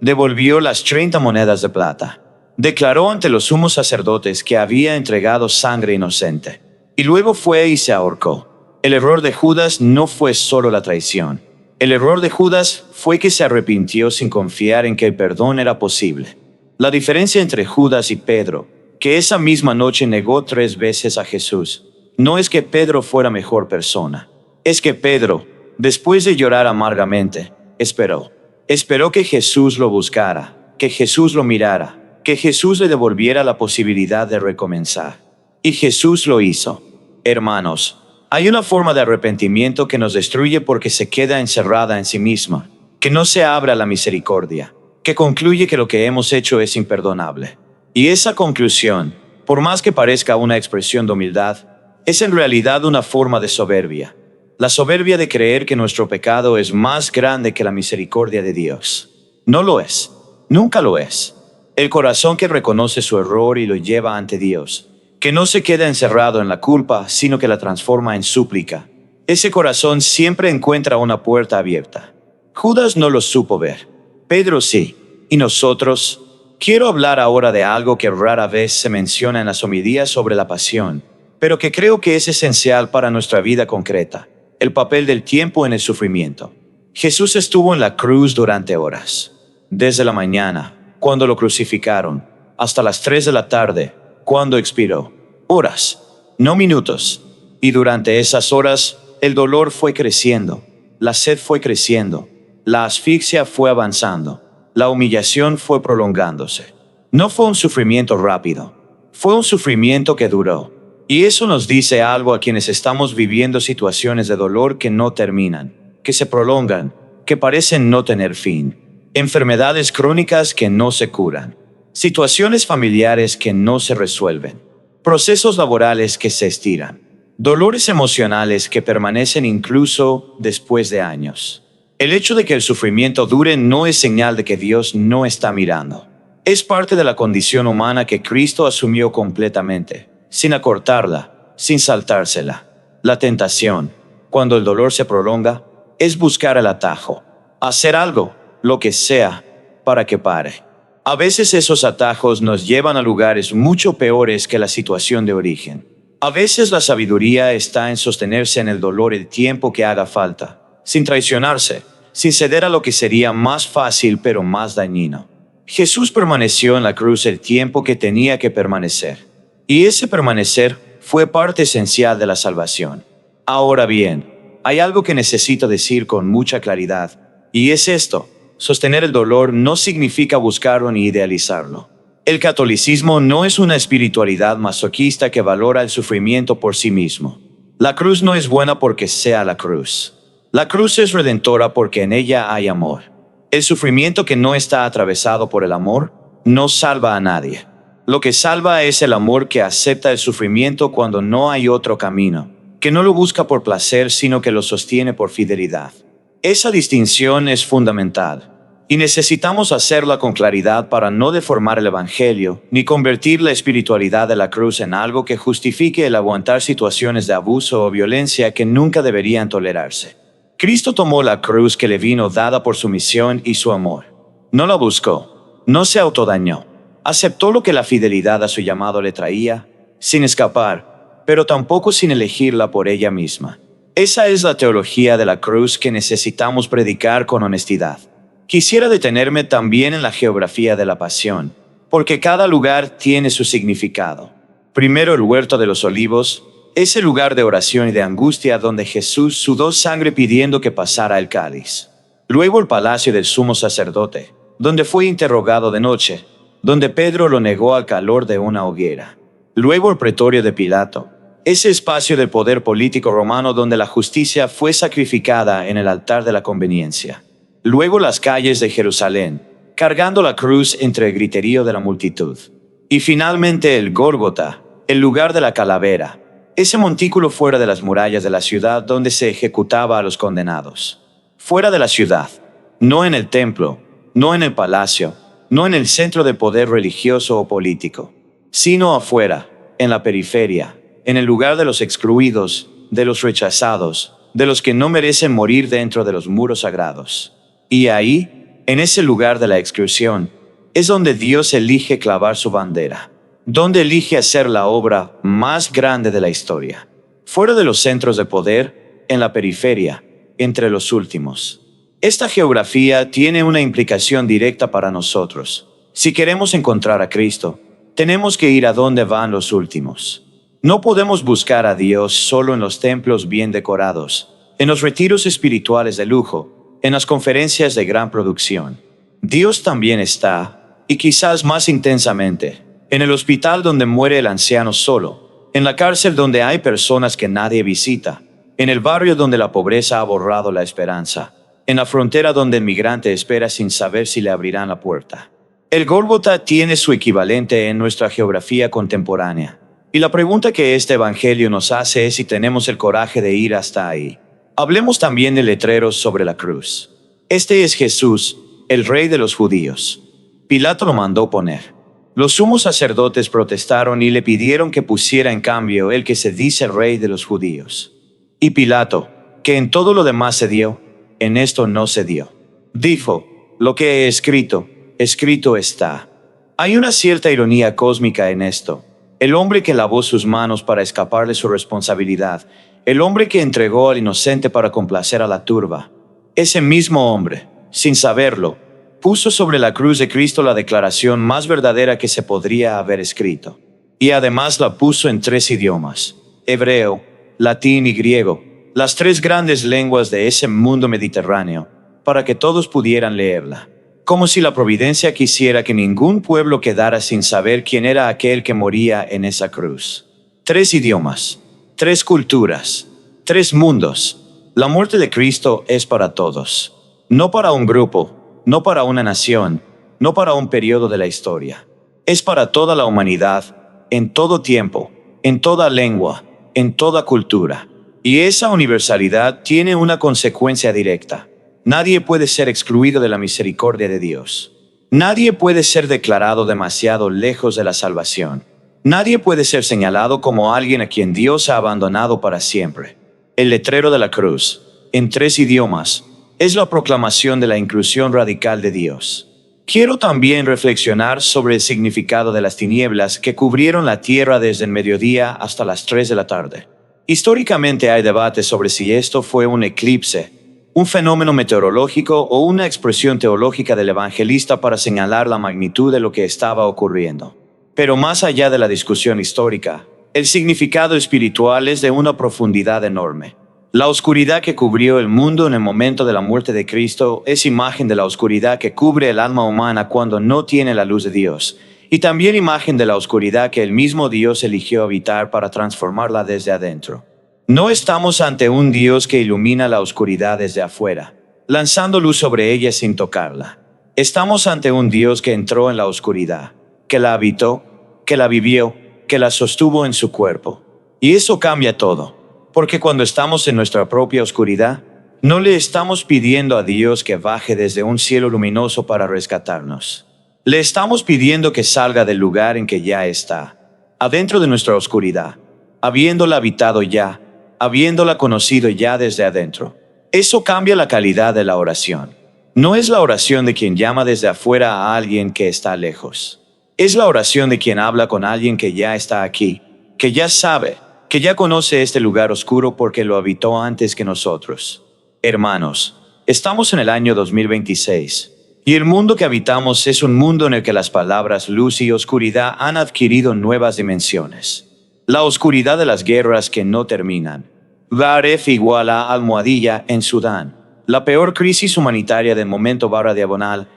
Devolvió las 30 monedas de plata. Declaró ante los sumos sacerdotes que había entregado sangre inocente. Y luego fue y se ahorcó. El error de Judas no fue solo la traición. El error de Judas fue que se arrepintió sin confiar en que el perdón era posible. La diferencia entre Judas y Pedro, que esa misma noche negó 3 veces a Jesús, no es que Pedro fuera mejor persona. Es que Pedro, después de llorar amargamente, esperó. Esperó que Jesús lo buscara, que Jesús lo mirara, que Jesús le devolviera la posibilidad de recomenzar. Y Jesús lo hizo. Hermanos, hay una forma de arrepentimiento que nos destruye porque se queda encerrada en sí misma, que no se abre a la misericordia, que concluye que lo que hemos hecho es imperdonable. Y esa conclusión, por más que parezca una expresión de humildad, es en realidad una forma de soberbia. La soberbia de creer que nuestro pecado es más grande que la misericordia de Dios. No lo es. Nunca lo es. El corazón que reconoce su error y lo lleva ante Dios, que no se queda encerrado en la culpa, sino que la transforma en súplica. Ese corazón siempre encuentra una puerta abierta. Judas no lo supo ver. Pedro sí. ¿Y nosotros? Quiero hablar ahora de algo que rara vez se menciona en las homilías sobre la pasión, pero que creo que es esencial para nuestra vida concreta: el papel del tiempo en el sufrimiento. Jesús estuvo en la cruz durante horas. Desde la mañana, cuando lo crucificaron, hasta las 3 de la tarde, cuando expiró. Horas, no minutos. Y durante esas horas, el dolor fue creciendo, la sed fue creciendo, la asfixia fue avanzando, la humillación fue prolongándose. No fue un sufrimiento rápido, fue un sufrimiento que duró. Y eso nos dice algo a quienes estamos viviendo situaciones de dolor que no terminan, que se prolongan, que parecen no tener fin. Enfermedades crónicas que no se curan. Situaciones familiares que no se resuelven. Procesos laborales que se estiran. Dolores emocionales que permanecen incluso después de años. El hecho de que el sufrimiento dure no es señal de que Dios no está mirando. Es parte de la condición humana que Cristo asumió completamente, sin acortarla, sin saltársela. La tentación, cuando el dolor se prolonga, es buscar el atajo, hacer algo, lo que sea, para que pare. A veces esos atajos nos llevan a lugares mucho peores que la situación de origen. A veces la sabiduría está en sostenerse en el dolor el tiempo que haga falta, sin traicionarse, sin ceder a lo que sería más fácil pero más dañino. Jesús permaneció en la cruz el tiempo que tenía que permanecer. Y ese permanecer fue parte esencial de la salvación. Ahora bien, hay algo que necesito decir con mucha claridad, y es esto: sostener el dolor no significa buscarlo ni idealizarlo. El catolicismo no es una espiritualidad masoquista que valora el sufrimiento por sí mismo. La cruz no es buena porque sea la cruz. La cruz es redentora porque en ella hay amor. El sufrimiento que no está atravesado por el amor no salva a nadie. Lo que salva es el amor que acepta el sufrimiento cuando no hay otro camino, que no lo busca por placer sino que lo sostiene por fidelidad. Esa distinción es fundamental, y necesitamos hacerla con claridad para no deformar el Evangelio, ni convertir la espiritualidad de la cruz en algo que justifique el aguantar situaciones de abuso o violencia que nunca deberían tolerarse. Cristo tomó la cruz que le vino dada por su misión y su amor. No la buscó, no se autodañó. Aceptó lo que la fidelidad a su llamado le traía, sin escapar, pero tampoco sin elegirla por ella misma. Esa es la teología de la cruz que necesitamos predicar con honestidad. Quisiera detenerme también en la geografía de la pasión, porque cada lugar tiene su significado. Primero, el huerto de los olivos, ese lugar de oración y de angustia donde Jesús sudó sangre pidiendo que pasara el cáliz. Luego, el palacio del sumo sacerdote, donde fue interrogado de noche, donde Pedro lo negó al calor de una hoguera. Luego, el pretorio de Pilato, ese espacio del poder político romano donde la justicia fue sacrificada en el altar de la conveniencia. Luego, las calles de Jerusalén, cargando la cruz entre el griterío de la multitud. Y finalmente el Gólgota, el lugar de la calavera, ese montículo fuera de las murallas de la ciudad donde se ejecutaba a los condenados. Fuera de la ciudad, no en el templo, no en el palacio, no en el centro de poder religioso o político, sino afuera, en la periferia, en el lugar de los excluidos, de los rechazados, de los que no merecen morir dentro de los muros sagrados. Y ahí, en ese lugar de la exclusión, es donde Dios elige clavar su bandera, donde elige hacer la obra más grande de la historia. Fuera de los centros de poder, en la periferia, entre los últimos. Esta geografía tiene una implicación directa para nosotros. Si queremos encontrar a Cristo, tenemos que ir a donde van los últimos. No podemos buscar a Dios solo en los templos bien decorados, en los retiros espirituales de lujo, en las conferencias de gran producción. Dios también está, y quizás más intensamente, en el hospital donde muere el anciano solo, en la cárcel donde hay personas que nadie visita, en el barrio donde la pobreza ha borrado la esperanza, en la frontera donde el migrante espera sin saber si le abrirán la puerta. El Gólgota tiene su equivalente en nuestra geografía contemporánea, y la pregunta que este evangelio nos hace es si tenemos el coraje de ir hasta ahí. Hablemos también de letreros sobre la cruz. Este es Jesús, el Rey de los judíos. Pilato lo mandó poner. Los sumos sacerdotes protestaron y le pidieron que pusiera en cambio el que se dice Rey de los judíos. Y Pilato, que en todo lo demás cedió, en esto no cedió. Dijo: lo que he escrito, escrito está. Hay una cierta ironía cósmica en esto. El hombre que lavó sus manos para escapar de su responsabilidad, el hombre que entregó al inocente para complacer a la turba, ese mismo hombre, sin saberlo, puso sobre la cruz de Cristo la declaración más verdadera que se podría haber escrito. Y además la puso en 3 idiomas: hebreo, latín y griego, las 3 grandes lenguas de ese mundo mediterráneo, para que todos pudieran leerla. Como si la providencia quisiera que ningún pueblo quedara sin saber quién era aquel que moría en esa cruz. 3 idiomas, 3 culturas, 3 mundos. La muerte de Cristo es para todos, no para un grupo, no para una nación, no para un periodo de la historia. Es para toda la humanidad, en todo tiempo, en toda lengua, en toda cultura. Y esa universalidad tiene una consecuencia directa. Nadie puede ser excluido de la misericordia de Dios. Nadie puede ser declarado demasiado lejos de la salvación. Nadie puede ser señalado como alguien a quien Dios ha abandonado para siempre. El letrero de la cruz, en 3 idiomas, es la proclamación de la inclusión radical de Dios. Quiero también reflexionar sobre el significado de las tinieblas que cubrieron la tierra desde el mediodía hasta las 3 de la tarde. Históricamente hay debate sobre si esto fue un eclipse, un fenómeno meteorológico o una expresión teológica del evangelista para señalar la magnitud de lo que estaba ocurriendo. Pero más allá de la discusión histórica, el significado espiritual es de una profundidad enorme. La oscuridad que cubrió el mundo en el momento de la muerte de Cristo es imagen de la oscuridad que cubre el alma humana cuando no tiene la luz de Dios, y también imagen de la oscuridad que el mismo Dios eligió habitar para transformarla desde adentro. No estamos ante un Dios que ilumina la oscuridad desde afuera, lanzando luz sobre ella sin tocarla. Estamos ante un Dios que entró en la oscuridad, que la habitó, que la vivió, que la sostuvo en su cuerpo. Y eso cambia todo, porque cuando estamos en nuestra propia oscuridad, no le estamos pidiendo a Dios que baje desde un cielo luminoso para rescatarnos. Le estamos pidiendo que salga del lugar en que ya está, adentro de nuestra oscuridad, habiéndola habitado ya, habiéndola conocido ya desde adentro. Eso cambia la calidad de la oración. No es la oración de quien llama desde afuera a alguien que está lejos. Es la oración de quien habla con alguien que ya está aquí, que ya sabe, que ya conoce este lugar oscuro porque lo habitó antes que nosotros. Hermanos, estamos en el año 2026, y el mundo que habitamos es un mundo en el que las palabras luz y oscuridad han adquirido nuevas dimensiones. La oscuridad de las guerras que no terminan. Daref igual a almohadilla en Sudán. La peor crisis humanitaria del momento /diagonal,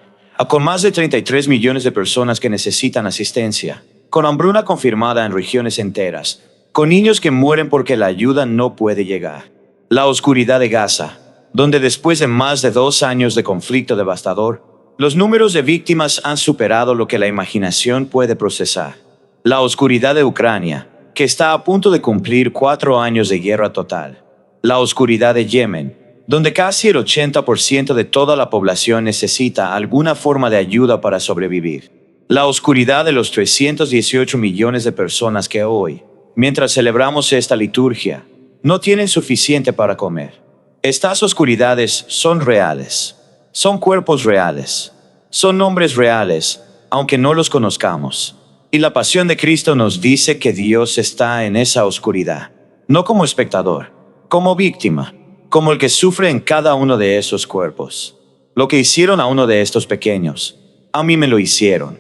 con más de 33 millones de personas que necesitan asistencia, con hambruna confirmada en regiones enteras, con niños que mueren porque la ayuda no puede llegar. La oscuridad de Gaza, donde después de más de 2 años de conflicto devastador, los números de víctimas han superado lo que la imaginación puede procesar. La oscuridad de Ucrania, que está a punto de cumplir 4 años de guerra total. La oscuridad de Yemen, donde casi el 80% de toda la población necesita alguna forma de ayuda para sobrevivir. La oscuridad de los 318 millones de personas que hoy, mientras celebramos esta liturgia, no tienen suficiente para comer. Estas oscuridades son reales, son cuerpos reales, son nombres reales, aunque no los conozcamos. Y la pasión de Cristo nos dice que Dios está en esa oscuridad, no como espectador, como víctima, como el que sufre en cada uno de esos cuerpos. Lo que hicieron a uno de estos pequeños, a mí me lo hicieron.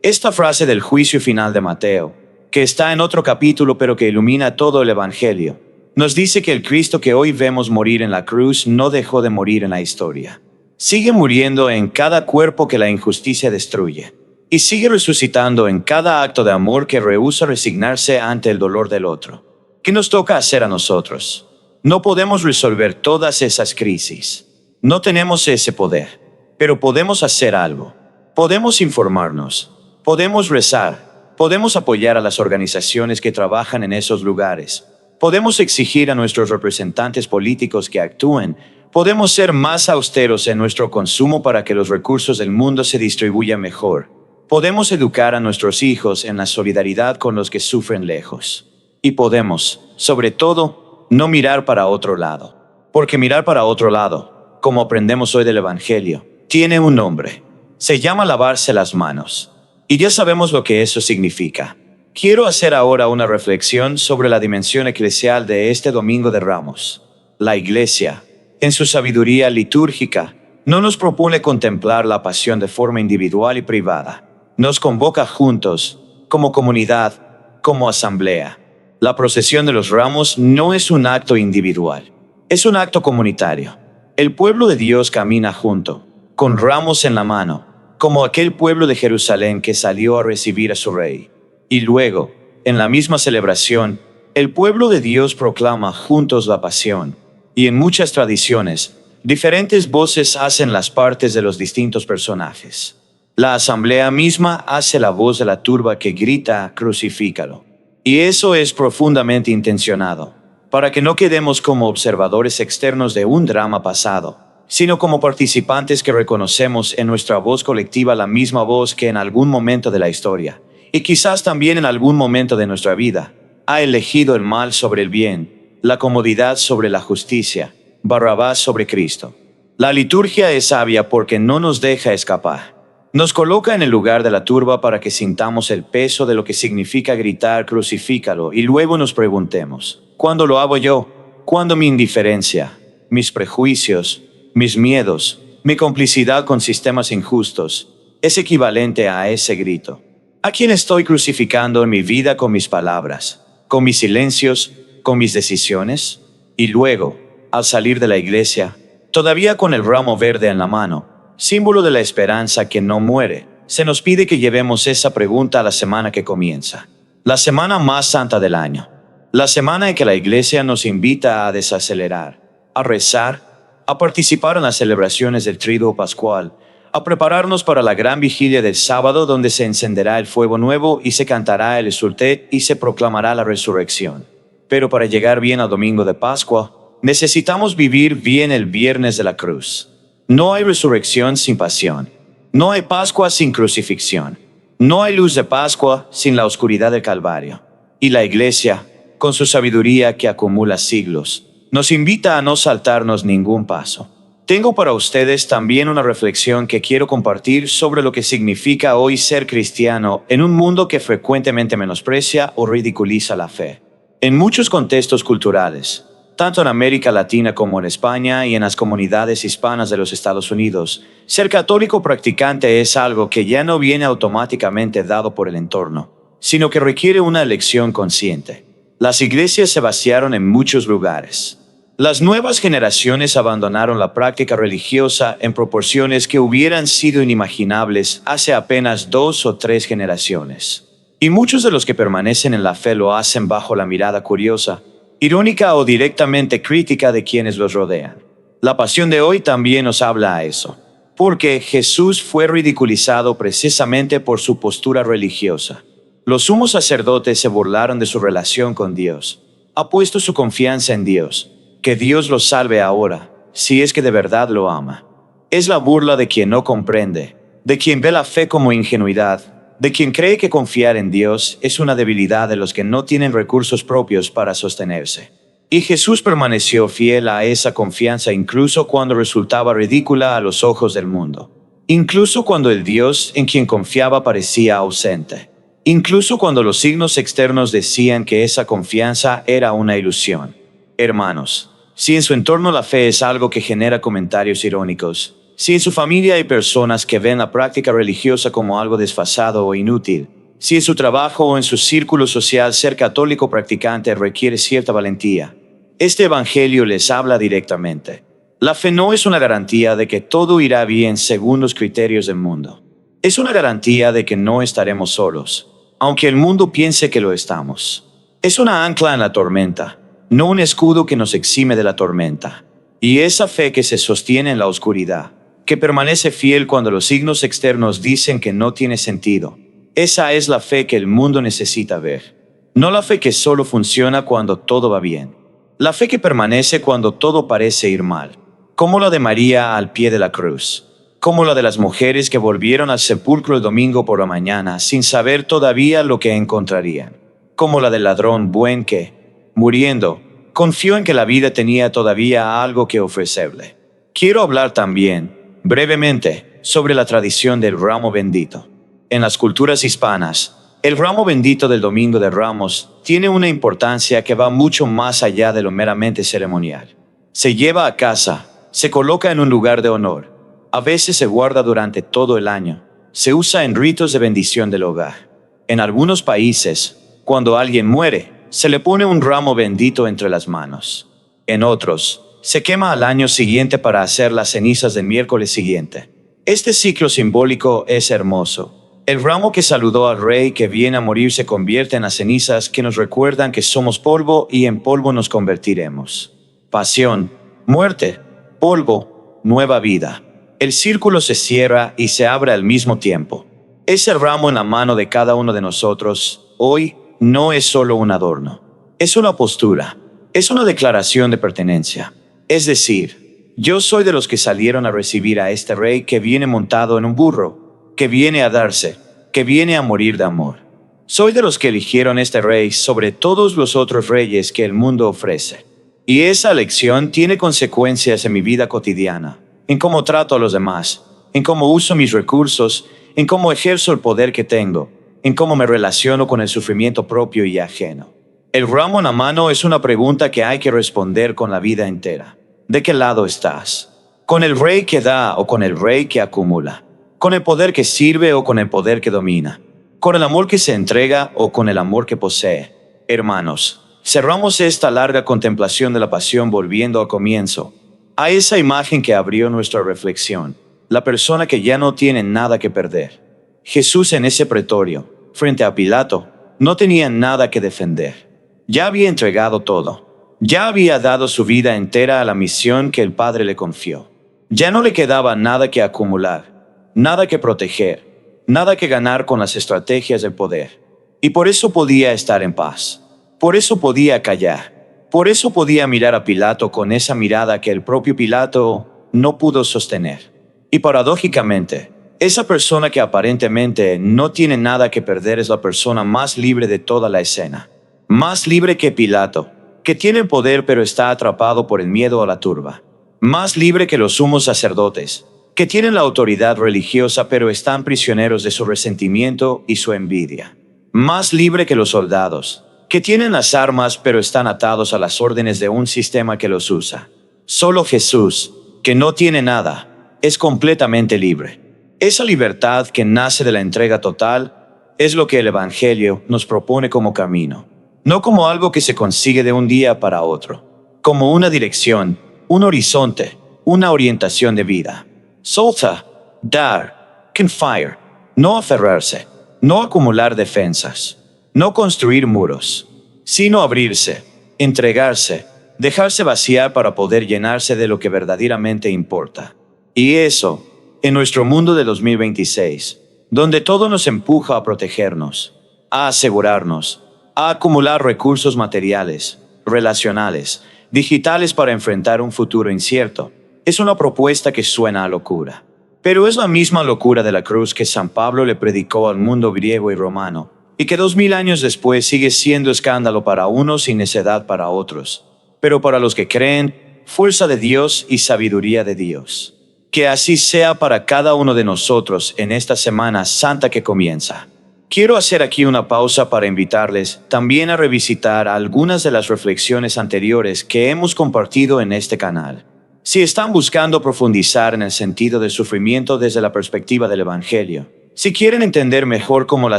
Esta frase del juicio final de Mateo, que está en otro capítulo pero que ilumina todo el Evangelio, nos dice que el Cristo que hoy vemos morir en la cruz no dejó de morir en la historia. Sigue muriendo en cada cuerpo que la injusticia destruye, y sigue resucitando en cada acto de amor que rehúsa resignarse ante el dolor del otro. ¿Qué nos toca hacer a nosotros? No podemos resolver todas esas crisis. No tenemos ese poder, pero podemos hacer algo. Podemos informarnos, podemos rezar, podemos apoyar a las organizaciones que trabajan en esos lugares, podemos exigir a nuestros representantes políticos que actúen, podemos ser más austeros en nuestro consumo para que los recursos del mundo se distribuyan mejor. Podemos educar a nuestros hijos en la solidaridad con los que sufren lejos. Y podemos, sobre todo, no mirar para otro lado. Porque mirar para otro lado, como aprendemos hoy del Evangelio, tiene un nombre. Se llama lavarse las manos. Y ya sabemos lo que eso significa. Quiero hacer ahora una reflexión sobre la dimensión eclesial de este Domingo de Ramos. La Iglesia, en su sabiduría litúrgica, no nos propone contemplar la pasión de forma individual y privada. Nos convoca juntos, como comunidad, como asamblea. La procesión de los ramos no es un acto individual, es un acto comunitario. El pueblo de Dios camina junto, con ramos en la mano, como aquel pueblo de Jerusalén que salió a recibir a su rey. Y luego, en la misma celebración, el pueblo de Dios proclama juntos la pasión. Y en muchas tradiciones, diferentes voces hacen las partes de los distintos personajes. La asamblea misma hace la voz de la turba que grita, crucifícalo. Y eso es profundamente intencionado, para que no quedemos como observadores externos de un drama pasado, sino como participantes que reconocemos en nuestra voz colectiva la misma voz que en algún momento de la historia, y quizás también en algún momento de nuestra vida, ha elegido el mal sobre el bien, la comodidad sobre la justicia, Barrabás sobre Cristo. La liturgia es sabia porque no nos deja escapar. Nos coloca en el lugar de la turba para que sintamos el peso de lo que significa gritar crucifícalo y luego nos preguntemos, ¿cuándo lo hago yo? ¿Cuándo mi indiferencia, mis prejuicios, mis miedos, mi complicidad con sistemas injustos es equivalente a ese grito? ¿A quién estoy crucificando en mi vida con mis palabras, con mis silencios, con mis decisiones? Y luego, al salir de la iglesia, todavía con el ramo verde en la mano, símbolo de la esperanza que no muere, se nos pide que llevemos esa pregunta a la semana que comienza, la semana más santa del año, la semana en que la Iglesia nos invita a desacelerar, a rezar, a participar en las celebraciones del Triduo Pascual, a prepararnos para la gran vigilia del sábado donde se encenderá el fuego nuevo y se cantará el Exultet y se proclamará la resurrección. Pero para llegar bien al domingo de Pascua, necesitamos vivir bien el viernes de la cruz. No hay resurrección sin pasión. No hay Pascua sin crucifixión. No hay luz de Pascua sin la oscuridad del Calvario. Y la Iglesia, con su sabiduría que acumula siglos, nos invita a no saltarnos ningún paso. Tengo para ustedes también una reflexión que quiero compartir sobre lo que significa hoy ser cristiano en un mundo que frecuentemente menosprecia o ridiculiza la fe. En muchos contextos culturales, tanto en América Latina como en España y en las comunidades hispanas de los Estados Unidos, ser católico practicante es algo que ya no viene automáticamente dado por el entorno, sino que requiere una elección consciente. Las iglesias se vaciaron en muchos lugares. Las nuevas generaciones abandonaron la práctica religiosa en proporciones que hubieran sido inimaginables hace apenas 2 o 3 generaciones. Y muchos de los que permanecen en la fe lo hacen bajo la mirada curiosa, irónica o directamente crítica de quienes los rodean. La pasión de hoy también nos habla a eso, porque Jesús fue ridiculizado precisamente por su postura religiosa. Los sumos sacerdotes se burlaron de su relación con Dios. Ha puesto su confianza en Dios. Que Dios lo salve ahora, si es que de verdad lo ama. Es la burla de quien no comprende, de quien ve la fe como ingenuidad, de quien cree que confiar en Dios es una debilidad de los que no tienen recursos propios para sostenerse. Y Jesús permaneció fiel a esa confianza incluso cuando resultaba ridícula a los ojos del mundo. Incluso cuando el Dios en quien confiaba parecía ausente. Incluso cuando los signos externos decían que esa confianza era una ilusión. Hermanos, si en su entorno la fe es algo que genera comentarios irónicos, Si en su familia hay personas que ven la práctica religiosa como algo desfasado o inútil, si en su trabajo o en su círculo social ser católico practicante requiere cierta valentía, este evangelio les habla directamente. La fe no es una garantía de que todo irá bien según los criterios del mundo. Es una garantía de que no estaremos solos, aunque el mundo piense que lo estamos. Es una ancla en la tormenta, no un escudo que nos exime de la tormenta. Y esa fe que se sostiene en la oscuridad, que permanece fiel cuando los signos externos dicen que no tiene sentido, esa es la fe que el mundo necesita ver. No la fe que solo funciona cuando todo va bien. La fe que permanece cuando todo parece ir mal, como la de María al pie de la cruz, como la de las mujeres que volvieron al sepulcro el domingo por la mañana sin saber todavía lo que encontrarían, como la del ladrón buen que, muriendo, confió en que la vida tenía todavía algo que ofrecerle. Quiero hablar también, brevemente, sobre la tradición del ramo bendito. En las culturas hispanas, el ramo bendito del Domingo de Ramos tiene una importancia que va mucho más allá de lo meramente ceremonial. Se lleva a casa, se coloca en un lugar de honor, a veces se guarda durante todo el año, se usa en ritos de bendición del hogar. En algunos países, cuando alguien muere, se le pone un ramo bendito entre las manos. En otros, se quema al año siguiente para hacer las cenizas del miércoles siguiente. Este ciclo simbólico es hermoso. El ramo que saludó al rey que viene a morir se convierte en las cenizas que nos recuerdan que somos polvo y en polvo nos convertiremos. Pasión, muerte, polvo, nueva vida. El círculo se cierra y se abre al mismo tiempo. Ese ramo en la mano de cada uno de nosotros, hoy, no es solo un adorno. Es una postura. Es una declaración de pertenencia. Es decir, yo soy de los que salieron a recibir a este rey que viene montado en un burro, que viene a darse, que viene a morir de amor. Soy de los que eligieron este rey sobre todos los otros reyes que el mundo ofrece. Y esa elección tiene consecuencias en mi vida cotidiana, en cómo trato a los demás, en cómo uso mis recursos, en cómo ejerzo el poder que tengo, en cómo me relaciono con el sufrimiento propio y ajeno. El ramo en la mano es una pregunta que hay que responder con la vida entera. ¿De qué lado estás? ¿Con el rey que da o con el rey que acumula? ¿Con el poder que sirve o con el poder que domina? ¿Con el amor que se entrega o con el amor que posee? Hermanos, cerramos esta larga contemplación de la pasión volviendo al comienzo, a esa imagen que abrió nuestra reflexión, la persona que ya no tiene nada que perder. Jesús en ese pretorio, frente a Pilato, no tenía nada que defender. Ya había entregado todo. Ya había dado su vida entera a la misión que el Padre le confió. Ya no le quedaba nada que acumular, nada que proteger, nada que ganar con las estrategias del poder. Y por eso podía estar en paz. Por eso podía callar. Por eso podía mirar a Pilato con esa mirada que el propio Pilato no pudo sostener. Y paradójicamente, esa persona que aparentemente no tiene nada que perder es la persona más libre de toda la escena. Más libre que Pilato, que tiene el poder pero está atrapado por el miedo a la turba. Más libre que los sumos sacerdotes, que tienen la autoridad religiosa pero están prisioneros de su resentimiento y su envidia. Más libre que los soldados, que tienen las armas pero están atados a las órdenes de un sistema que los usa. Solo Jesús, que no tiene nada, es completamente libre. Esa libertad que nace de la entrega total es lo que el Evangelio nos propone como camino, no como algo que se consigue de un día para otro, como una dirección, un horizonte, una orientación de vida. Solta, dar, confiar, no aferrarse, no acumular defensas, no construir muros, sino abrirse, entregarse, dejarse vaciar para poder llenarse de lo que verdaderamente importa. Y eso, en nuestro mundo de 2026, donde todo nos empuja a protegernos, a asegurarnos, a acumular recursos materiales, relacionales, digitales para enfrentar un futuro incierto, es una propuesta que suena a locura. Pero es la misma locura de la cruz que San Pablo le predicó al mundo griego y romano, y que 2000 años después sigue siendo escándalo para unos y necedad para otros, pero para los que creen, fuerza de Dios y sabiduría de Dios. Que así sea para cada uno de nosotros en esta Semana Santa que comienza. Quiero hacer aquí una pausa para invitarles también a revisitar algunas de las reflexiones anteriores que hemos compartido en este canal. Si están buscando profundizar en el sentido del sufrimiento desde la perspectiva del Evangelio, si quieren entender mejor cómo la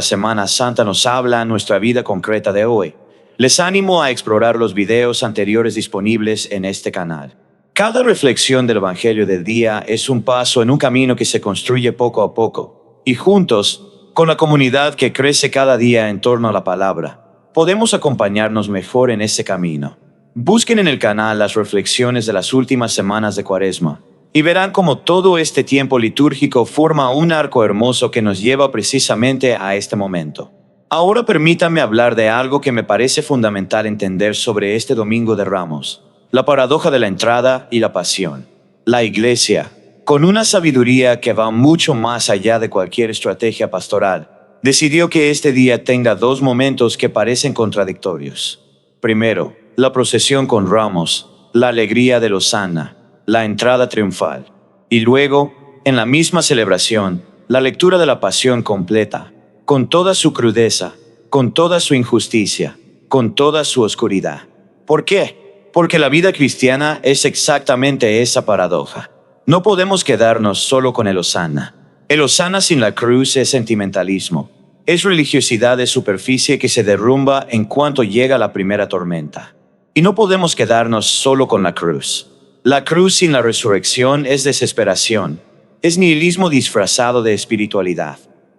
Semana Santa nos habla en nuestra vida concreta de hoy, les animo a explorar los videos anteriores disponibles en este canal. Cada reflexión del Evangelio del día es un paso en un camino que se construye poco a poco, y juntos, con la comunidad que crece cada día en torno a la palabra, podemos acompañarnos mejor en ese camino. Busquen en el canal las reflexiones de las últimas semanas de Cuaresma y verán cómo todo este tiempo litúrgico forma un arco hermoso que nos lleva precisamente a este momento. Ahora permítanme hablar de algo que me parece fundamental entender sobre este Domingo de Ramos: la paradoja de la entrada y la pasión. La Iglesia, con una sabiduría que va mucho más allá de cualquier estrategia pastoral, decidió que este día tenga dos momentos que parecen contradictorios. Primero, la procesión con ramos, la alegría de Hosana, la entrada triunfal. Y luego, en la misma celebración, la lectura de la pasión completa, con toda su crudeza, con toda su injusticia, con toda su oscuridad. ¿Por qué? Porque la vida cristiana es exactamente esa paradoja. No podemos quedarnos solo con el Hosana. El Hosana sin la cruz es sentimentalismo. Es religiosidad de superficie que se derrumba en cuanto llega la primera tormenta. Y no podemos quedarnos solo con la cruz. La cruz sin la resurrección es desesperación, es nihilismo disfrazado de espiritualidad.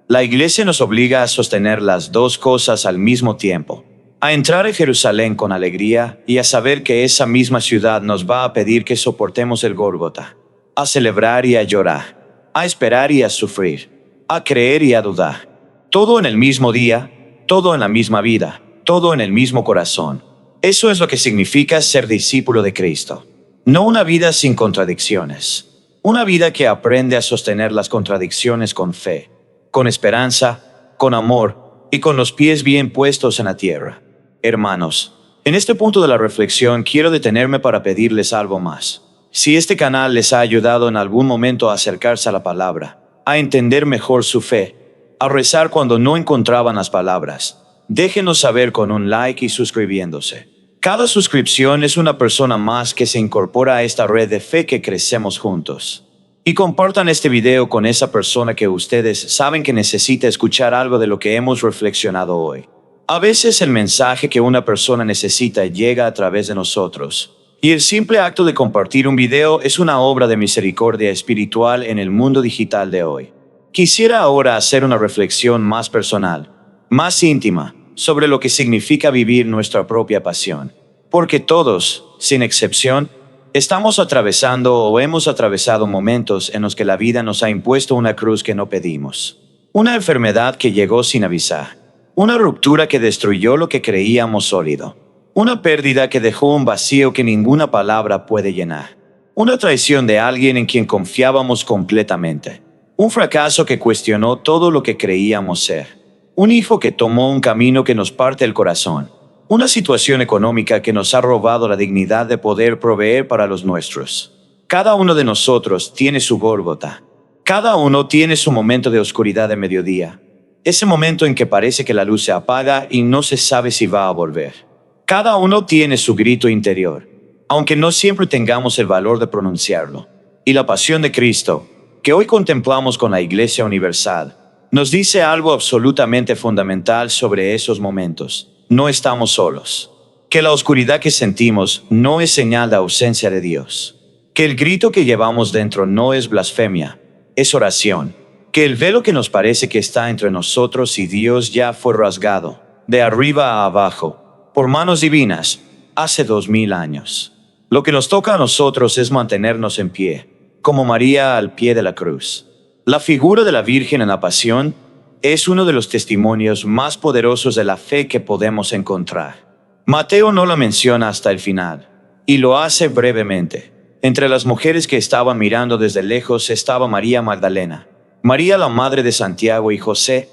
La Iglesia nos obliga a sostener las dos cosas al mismo tiempo, a entrar en Jerusalén con alegría y a saber que esa misma ciudad nos va a pedir que soportemos el Gólgota, a celebrar y a llorar, a esperar y a sufrir, a creer y a dudar. Todo en el mismo día, todo en la misma vida, todo en el mismo corazón. Eso es lo que significa ser discípulo de Cristo. No una vida sin contradicciones. Una vida que aprende a sostener las contradicciones con fe, con esperanza, con amor y con los pies bien puestos en la tierra. Hermanos, en este punto de la reflexión quiero detenerme para pedirles algo más. Si este canal les ha ayudado en algún momento a acercarse a la palabra, a entender mejor su fe, a rezar cuando no encontraban las palabras, déjenos saber con un like y suscribiéndose. Cada suscripción es una persona más que se incorpora a esta red de fe que crecemos juntos. Y compartan este video con esa persona que ustedes saben que necesita escuchar algo de lo que hemos reflexionado hoy. A veces el mensaje que una persona necesita llega a través de nosotros. Y el simple acto de compartir un video es una obra de misericordia espiritual en el mundo digital de hoy. Quisiera ahora hacer una reflexión más personal, más íntima, sobre lo que significa vivir nuestra propia pasión. Porque todos, sin excepción, estamos atravesando o hemos atravesado momentos en los que la vida nos ha impuesto una cruz que no pedimos. Una enfermedad que llegó sin avisar. Una ruptura que destruyó lo que creíamos sólido. Una pérdida que dejó un vacío que ninguna palabra puede llenar. Una traición de alguien en quien confiábamos completamente. Un fracaso que cuestionó todo lo que creíamos ser. Un hijo que tomó un camino que nos parte el corazón. Una situación económica que nos ha robado la dignidad de poder proveer para los nuestros. Cada uno de nosotros tiene su Gólgota. Cada uno tiene su momento de oscuridad de mediodía. Ese momento en que parece que la luz se apaga y no se sabe si va a volver. Cada uno tiene su grito interior, aunque no siempre tengamos el valor de pronunciarlo. Y la pasión de Cristo, que hoy contemplamos con la Iglesia Universal, nos dice algo absolutamente fundamental sobre esos momentos. No estamos solos. Que la oscuridad que sentimos no es señal de ausencia de Dios. Que el grito que llevamos dentro no es blasfemia, es oración. Que el velo que nos parece que está entre nosotros y Dios ya fue rasgado, de arriba a abajo, por manos divinas, hace 2000 años. Lo que nos toca a nosotros es mantenernos en pie, como María al pie de la cruz. La figura de la Virgen en la Pasión es uno de los testimonios más poderosos de la fe que podemos encontrar. Mateo no la menciona hasta el final, y lo hace brevemente. Entre las mujeres que estaban mirando desde lejos estaba María Magdalena, María la madre de Santiago y José,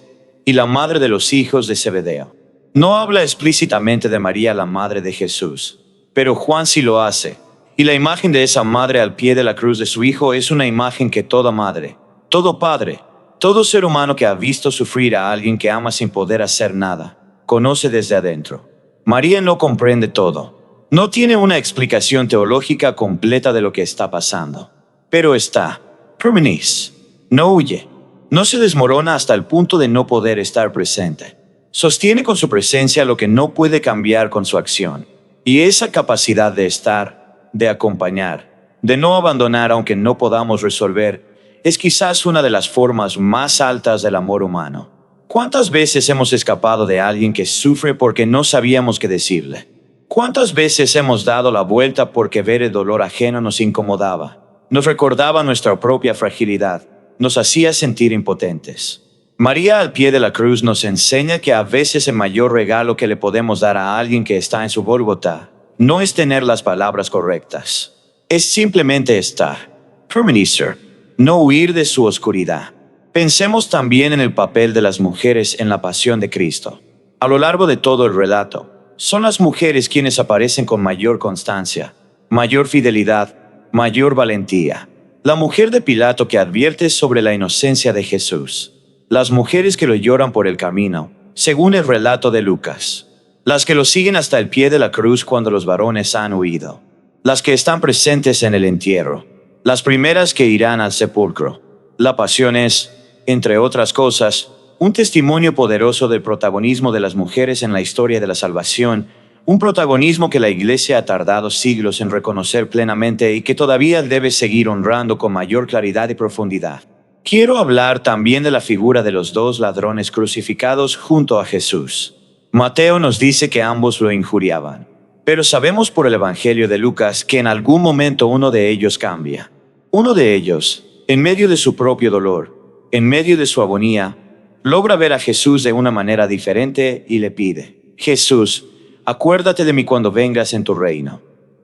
y la madre de los hijos de Zebedeo. No habla explícitamente de María la madre de Jesús, pero Juan sí lo hace, y la imagen de esa madre al pie de la cruz de su hijo es una imagen que toda madre, todo padre, todo ser humano que ha visto sufrir a alguien que ama sin poder hacer nada, conoce desde adentro. María no comprende todo. No tiene una explicación teológica completa de lo que está pasando, pero está. Permanece. No huye. No se desmorona hasta el punto de no poder estar presente. Sostiene con su presencia lo que no puede cambiar con su acción. Y esa capacidad de estar, de acompañar, de no abandonar aunque no podamos resolver, es quizás una de las formas más altas del amor humano. ¿Cuántas veces hemos escapado de alguien que sufre porque no sabíamos qué decirle? ¿Cuántas veces hemos dado la vuelta porque ver el dolor ajeno nos incomodaba? Nos recordaba nuestra propia fragilidad, nos hacía sentir impotentes. María al pie de la cruz nos enseña que a veces el mayor regalo que le podemos dar a alguien que está en su Gólgota no es tener las palabras correctas, es simplemente estar. Permanecer, no huir de su oscuridad. Pensemos también en el papel de las mujeres en la pasión de Cristo. A lo largo de todo el relato, son las mujeres quienes aparecen con mayor constancia, mayor fidelidad, mayor valentía. La mujer de Pilato que advierte sobre la inocencia de Jesús. Las mujeres que lo lloran por el camino, según el relato de Lucas. Las que lo siguen hasta el pie de la cruz cuando los varones han huido. Las que están presentes en el entierro. Las primeras que irán al sepulcro. La pasión es, entre otras cosas, un testimonio poderoso del protagonismo de las mujeres en la historia de la salvación, un protagonismo que la Iglesia ha tardado siglos en reconocer plenamente y que todavía debe seguir honrando con mayor claridad y profundidad. Quiero hablar también de la figura de los dos ladrones crucificados junto a Jesús. Mateo nos dice que ambos lo injuriaban, pero sabemos por el Evangelio de Lucas que en algún momento uno de ellos cambia. Uno de ellos, en medio de su propio dolor, en medio de su agonía, logra ver a Jesús de una manera diferente y le pide: Jesús, acuérdate de mí cuando vengas en tu reino.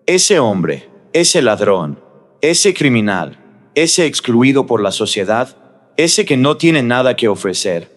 Ese hombre, ese ladrón, ese criminal, ese excluido por la sociedad, ese que no tiene nada que ofrecer,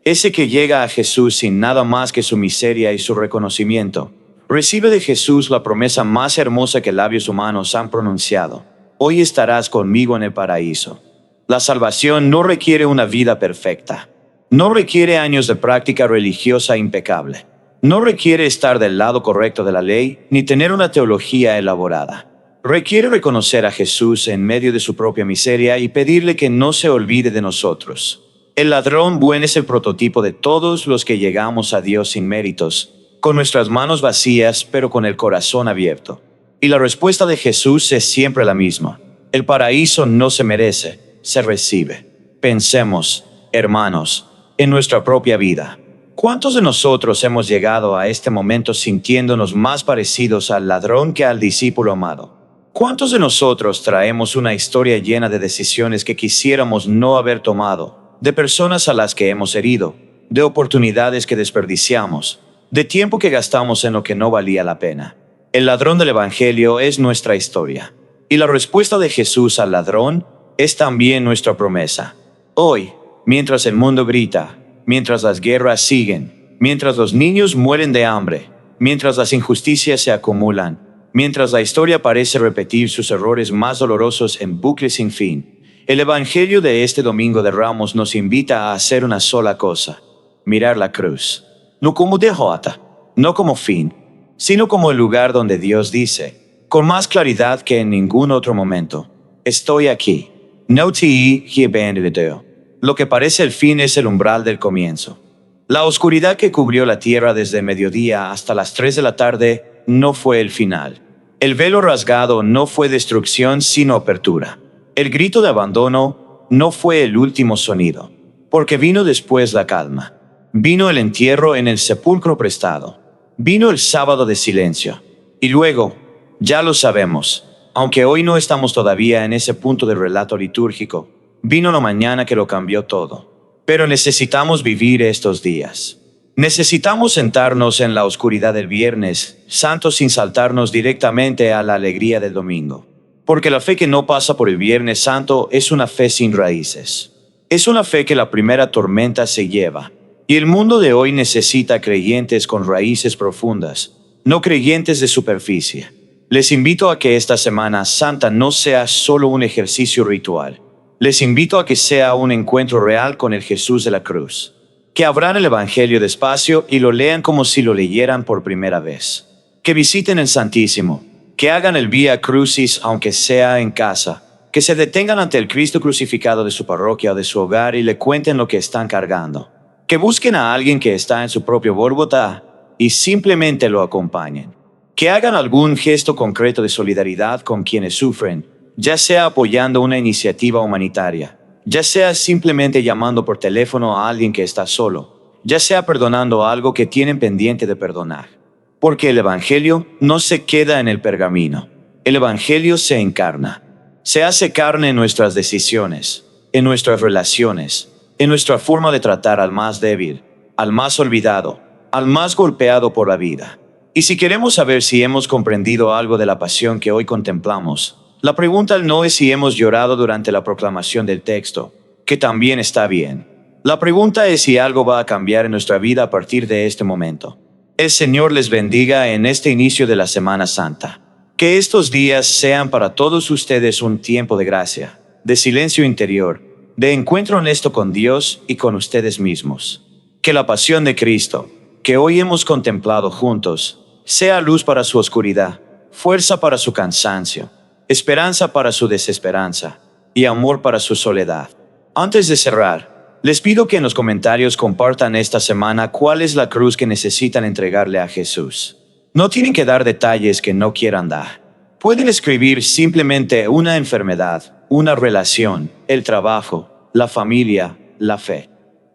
ese que llega a Jesús sin nada más que su miseria y su reconocimiento, recibe de Jesús la promesa más hermosa que labios humanos han pronunciado: hoy estarás conmigo en el paraíso. La salvación no requiere una vida perfecta. No requiere años de práctica religiosa impecable. No requiere estar del lado correcto de la ley, ni tener una teología elaborada. Requiere reconocer a Jesús en medio de su propia miseria y pedirle que no se olvide de nosotros. El ladrón buen es el prototipo de todos los que llegamos a Dios sin méritos, con nuestras manos vacías, pero con el corazón abierto. Y la respuesta de Jesús es siempre la misma: el paraíso no se merece, se recibe. Pensemos, hermanos, en nuestra propia vida. ¿Cuántos de nosotros hemos llegado a este momento sintiéndonos más parecidos al ladrón que al discípulo amado? ¿Cuántos de nosotros traemos una historia llena de decisiones que quisiéramos no haber tomado, de personas a las que hemos herido, de oportunidades que desperdiciamos, de tiempo que gastamos en lo que no valía la pena? El ladrón del Evangelio es nuestra historia, y la respuesta de Jesús al ladrón es también nuestra promesa. Hoy, mientras el mundo grita, mientras las guerras siguen, mientras los niños mueren de hambre, mientras las injusticias se acumulan, mientras la historia parece repetir sus errores más dolorosos en bucle sin fin, el Evangelio de este Domingo de Ramos nos invita a hacer una sola cosa: mirar la cruz. No como derrota, no como fin, sino como el lugar donde Dios dice, con más claridad que en ningún otro momento: estoy aquí, no te he abandonado. Lo que parece el fin es el umbral del comienzo. La oscuridad que cubrió la tierra desde mediodía hasta las 3 de la tarde no fue el final. El velo rasgado no fue destrucción sino apertura. El grito de abandono no fue el último sonido, porque vino después la calma. Vino el entierro en el sepulcro prestado. Vino el sábado de silencio. Y luego, ya lo sabemos, aunque hoy no estamos todavía en ese punto del relato litúrgico, vino la mañana que lo cambió todo. Pero necesitamos vivir estos días. Necesitamos sentarnos en la oscuridad del Viernes Santo sin saltarnos directamente a la alegría del domingo. Porque la fe que no pasa por el Viernes Santo es una fe sin raíces. Es una fe que la primera tormenta se lleva. Y el mundo de hoy necesita creyentes con raíces profundas, no creyentes de superficie. Les invito a que esta Semana Santa no sea solo un ejercicio ritual. Les invito a que sea un encuentro real con el Jesús de la cruz. Que abran el Evangelio despacio y lo lean como si lo leyeran por primera vez. que visiten el Santísimo, que hagan el Vía Crucis aunque sea en casa, que se detengan ante el Cristo crucificado de su parroquia o de su hogar y le cuenten lo que están cargando, que busquen a alguien que está en su propio Gólgota y simplemente lo acompañen, que hagan algún gesto concreto de solidaridad con quienes sufren, ya sea apoyando una iniciativa humanitaria, ya sea simplemente llamando por teléfono a alguien que está solo, ya sea perdonando algo que tienen pendiente de perdonar. Porque el Evangelio no se queda en el pergamino. El Evangelio se encarna. Se hace carne en nuestras decisiones, en nuestras relaciones, en nuestra forma de tratar al más débil, al más olvidado, al más golpeado por la vida. Y si queremos saber si hemos comprendido algo de la pasión que hoy contemplamos, la pregunta no es si hemos llorado durante la proclamación del texto, que también está bien. La pregunta es si algo va a cambiar en nuestra vida a partir de este momento. El Señor les bendiga en este inicio de la Semana Santa. Que estos días sean para todos ustedes un tiempo de gracia, de silencio interior, de encuentro honesto con Dios y con ustedes mismos. Que la pasión de Cristo, que hoy hemos contemplado juntos, sea luz para su oscuridad, fuerza para su cansancio, esperanza para su desesperanza y amor para su soledad. Antes de cerrar, les pido que en los comentarios compartan esta semana cuál es la cruz que necesitan entregarle a Jesús. No tienen que dar detalles que no quieran dar. Pueden escribir simplemente una enfermedad, una relación, el trabajo, la familia, la fe.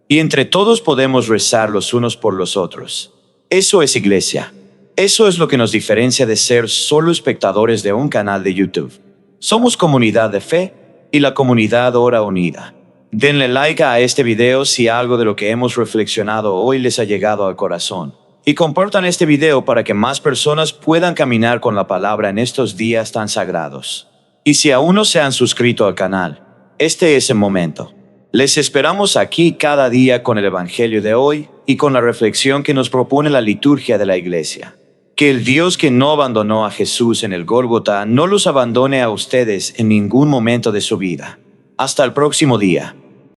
Y entre todos podemos rezar los unos por los otros. Eso es iglesia. Eso es lo que nos diferencia de ser solo espectadores de un canal de YouTube. Somos comunidad de fe y la comunidad ora unida. Denle like a este video si algo de lo que hemos reflexionado hoy les ha llegado al corazón. Y compartan este video para que más personas puedan caminar con la palabra en estos días tan sagrados. Y si aún no se han suscrito al canal, este es el momento. Les esperamos aquí cada día con el Evangelio de hoy y con la reflexión que nos propone la liturgia de la Iglesia. Que el Dios que no abandonó a Jesús en el Gólgota no los abandone a ustedes en ningún momento de su vida. Hasta el próximo día.